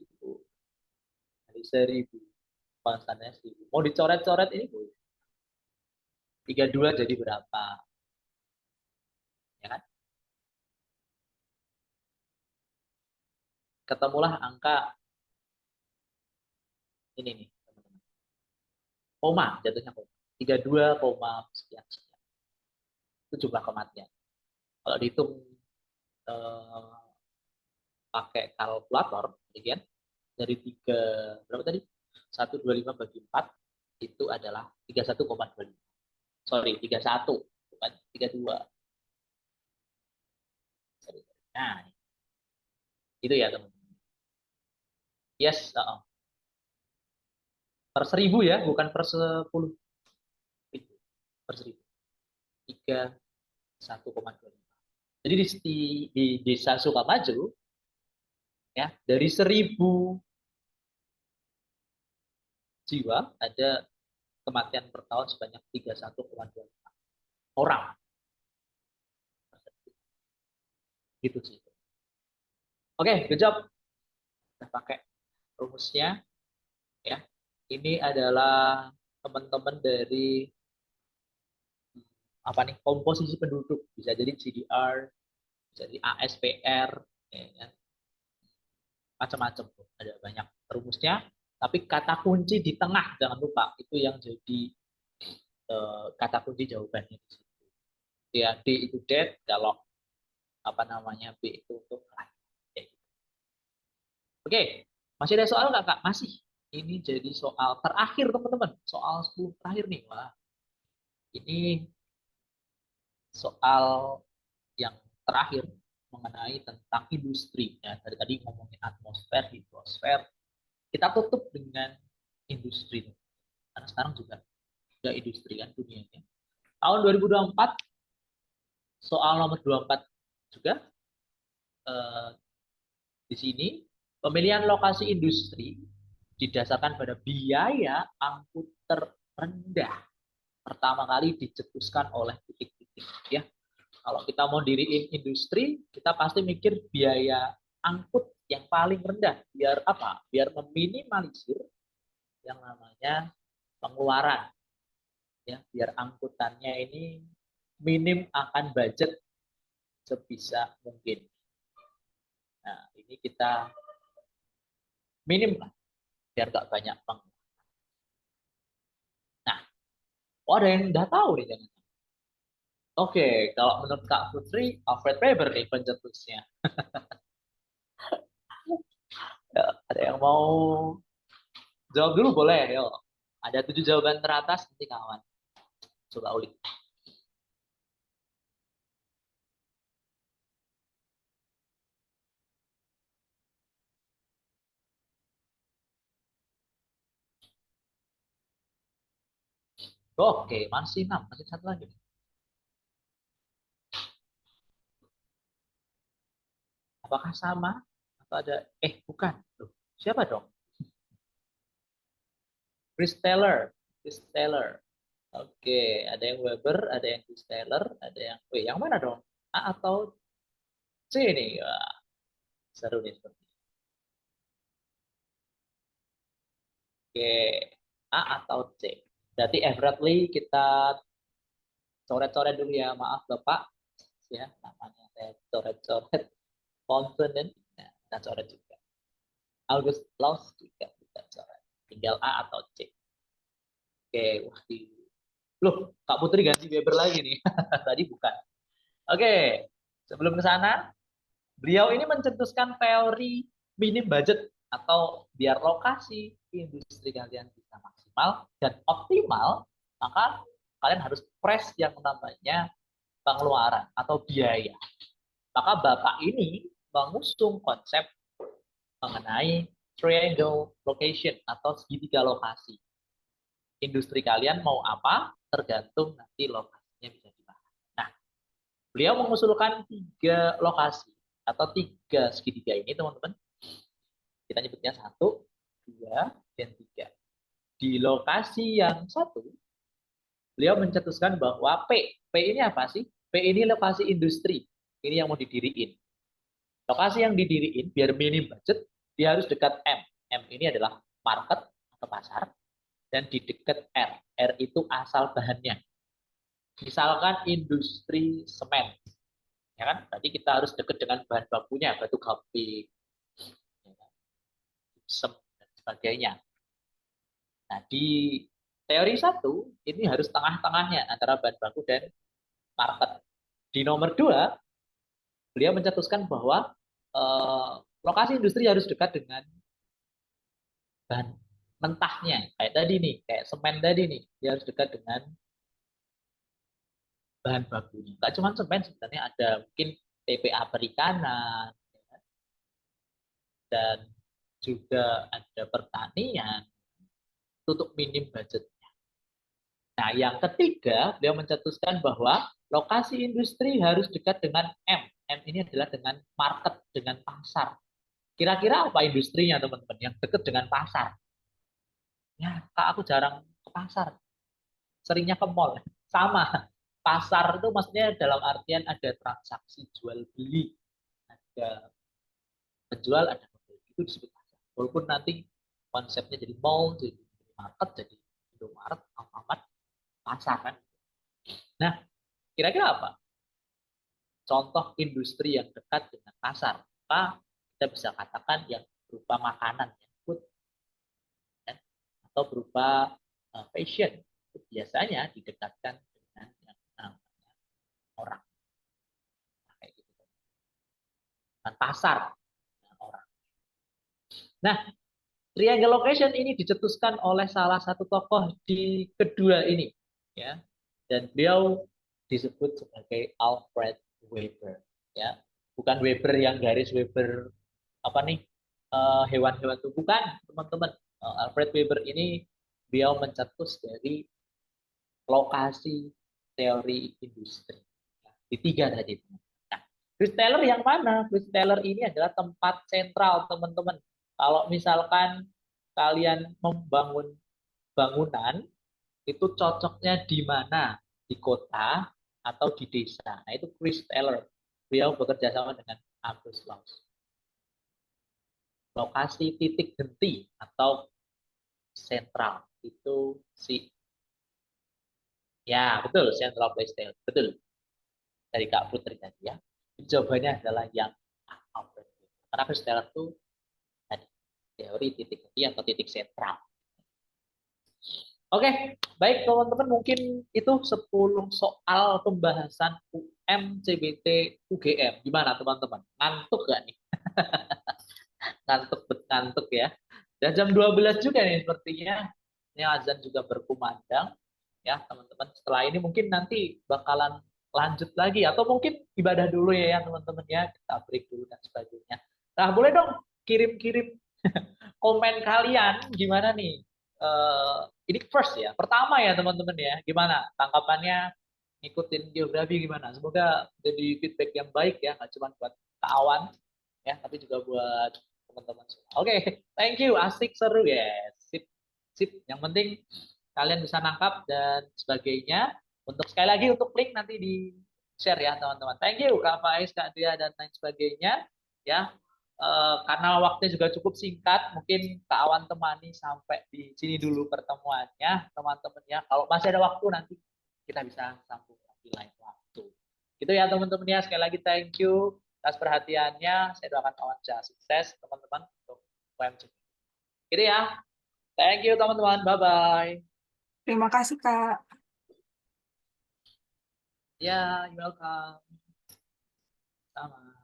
dari 1.000 konstannya 1.000. Mau dicoret-coret ini boleh. 32 jadi berapa? Ya kan? Ketemulah angka ini nih, teman-teman. Koma, jatuhnya koma. 32, sekian sekian. Itu jumlah kematian. Kalau dihitung pakai kalkulator, kemudian dari 3 berapa tadi? 125 bagi 4 itu adalah 31,25. Sorry, 31, bukan 32. Nah, itu ya teman-teman. Yes, per 1.000 ya, bukan per 10. Per 1.000. 31,25. Jadi di desa Sukamaju ya, dari 1.000 jiwa ada kematian per tahun sebanyak 31,25 orang. Gitu sih. Oke, good job. Kita pakai rumusnya ya. Ini adalah teman-teman dari apa nih, komposisi penduduk, bisa jadi GDR, bisa jadi ASPR, ya, macam-macam, ada banyak rumusnya. Tapi kata kunci di tengah jangan lupa, itu yang jadi kata kunci jawabannya di situ. Ya, D itu dead, kalau apa namanya B itu untuk life. Oke, masih ada soal nggak Kak? Masih. Ini jadi soal terakhir teman-teman, soal 10 terakhir nih. Wah, ini soal yang terakhir mengenai tentang industri. Ya, dari tadi ngomongin atmosfer, hidrosfer, kita tutup dengan industri. Karena sekarang juga ada industri kan dunianya. Tahun 2024, soal nomor 24 juga di sini, pemilihan lokasi industri didasarkan pada biaya angkut terendah pertama kali dicetuskan oleh titik-titik ya. Kalau kita mau diriin industri, kita pasti mikir biaya angkut yang paling rendah. Biar apa? Biar meminimalisir yang namanya pengeluaran. Ya, biar angkutannya ini minim akan budget sebisa mungkin. Nah, ini kita minim lah, biar gak banyak pengeluaran. Nah, ada yang udah tahu nih jangan. Oke, kalau menurut Kak Putri, Alfred Weber nih pencetusnya. Ya, ada yang mau jawab dulu boleh, yo. Ada 7 jawaban teratas, nanti kawan. Coba ulik. Oke, masih 6, masih satu lagi. Apakah sama? Atau ada, bukan. Loh, siapa dong? Chris Taylor. Chris Taylor. Oke, ada yang Weber, ada yang Chris Taylor, ada yang, yang mana dong? A atau C nih? Wah, seru nih seperti ini. Oke, A atau C. Berarti Everly kita coret-coret dulu ya, maaf Bapak. Ya, namanya saya coret-coret. Consonant, nah, kita coret juga. August Laus juga kita coret. Tinggal A atau C. Oke, wah, loh, Kak Putri ganti Weber lagi nih. Tadi bukan. Oke, sebelum ke sana, beliau ini mencetuskan teori minim budget atau biar lokasi industri kalian bisa maksimal dan optimal, maka kalian harus press yang namanya pengeluaran atau biaya. Maka Bapak ini mengusung konsep mengenai triangle location atau segitiga lokasi. Industri kalian mau apa, tergantung nanti lokasinya bisa dibahas. Nah, beliau mengusulkan 3 lokasi atau 3 segitiga ini, teman-teman. Kita nyebutnya 1, 2, dan 3. Di lokasi yang 1, beliau mencetuskan bahwa P ini apa sih? P ini lokasi industri. Ini yang mau didiriin. Lokasi yang didiriin biar minim budget, dia harus dekat M. M ini adalah market atau pasar, dan di dekat R. R itu asal bahannya. Misalkan industri semen, ya kan? Berarti kita harus dekat dengan bahan bakunya, batu gamping, ya kan? Gypsum, dan sebagainya. Nah, di teori satu, ini harus tengah-tengahnya antara bahan baku dan market. Di nomor 2, beliau mencetuskan bahwa lokasi industri harus dekat dengan bahan mentahnya. Kayak tadi nih, kayak semen tadi nih, dia harus dekat dengan bahan bakunya. Nggak cuma semen, sebenarnya ada mungkin TPA perikanan, dan juga ada pertanian, untuk minim budgetnya. Nah, yang ketiga, beliau mencetuskan bahwa lokasi industri harus dekat dengan M. M ini adalah dengan market, dengan pasar. Kira-kira apa industrinya, teman-teman, yang dekat dengan pasar? Ya, Kak, aku jarang ke pasar. Seringnya ke mall. Sama. Pasar itu maksudnya dalam artian ada transaksi jual beli. Ada penjual, ada pembeli. Itu disebut pasar. Walaupun nanti konsepnya jadi mall, jadi market, jadi Indomaret, Alfamart, pasar kan. Nah, kira-kira apa? Contoh industri yang dekat dengan pasar. Maka kita bisa katakan yang berupa makanan, ya, food, ya, atau berupa fashion. Itu biasanya didekatkan dengan yang namanya orang. Nah, kayak gitu. Dan pasar dengan orang. Nah, triangle location ini dicetuskan oleh salah satu tokoh di kedua ini, ya, dan beliau disebut sebagai Alfred Weber, ya, bukan Weber yang garis Weber apa nih, hewan-hewan itu bukan, teman-teman. Alfred Weber ini beliau mencetus dari lokasi teori industri, ya, di tiga tadi. Nah, Chris Taylor yang mana? Chris Taylor ini adalah tempat sentral, teman-teman. Kalau misalkan kalian membangun bangunan, itu cocoknya di mana? Di kota atau di desa. Nah, itu Chris Taylor. Beliau bekerja sama dengan Agus Laus. Lokasi titik henti atau sentral itu ya betul, central place Taylor. Betul. Dari Kak Putri tadi ya. Jawabannya adalah yang Alfred. Karena Chris Taylor itu tadi teori titik henti atau titik sentral. Oke, baik teman-teman, mungkin itu 10 soal pembahasan UM, CBT, UGM. Gimana teman-teman? Ngantuk gak nih? Ngantuk ya. Dan jam 12 juga nih sepertinya. Ini azan juga berkumandang. Ya teman-teman, setelah ini mungkin nanti bakalan lanjut lagi. Atau mungkin ibadah dulu ya teman-teman ya. Kita break dulu dan sebagainya. Nah boleh dong kirim-kirim komen kalian gimana nih. Ini first ya, pertama ya teman-teman ya, gimana tangkapannya ngikutin geografi gimana? Semoga jadi feedback yang baik ya, nggak cuma buat Kak Awan ya, tapi juga buat teman-teman semua. Oke, thank you, asik seru ya, sip, sip. Yang penting kalian bisa nangkap dan sebagainya. Untuk sekali lagi untuk link nanti di share ya teman-teman. Thank you Kak Faiz, Kak Dia dan lain sebagainya ya. Karena waktunya juga cukup singkat, mungkin Kak Awan temani sampai di sini dulu pertemuannya, teman-teman ya. Kalau masih ada waktu nanti kita bisa sambung lagi lain waktu. Gitu ya teman-teman ya. Sekali lagi thank you atas perhatiannya. Saya doakan Awan sukses teman-teman untuk UMC. Gitu ya. Thank you teman-teman. Bye bye. Terima kasih, Kak. Ya, you're welcome. Sama.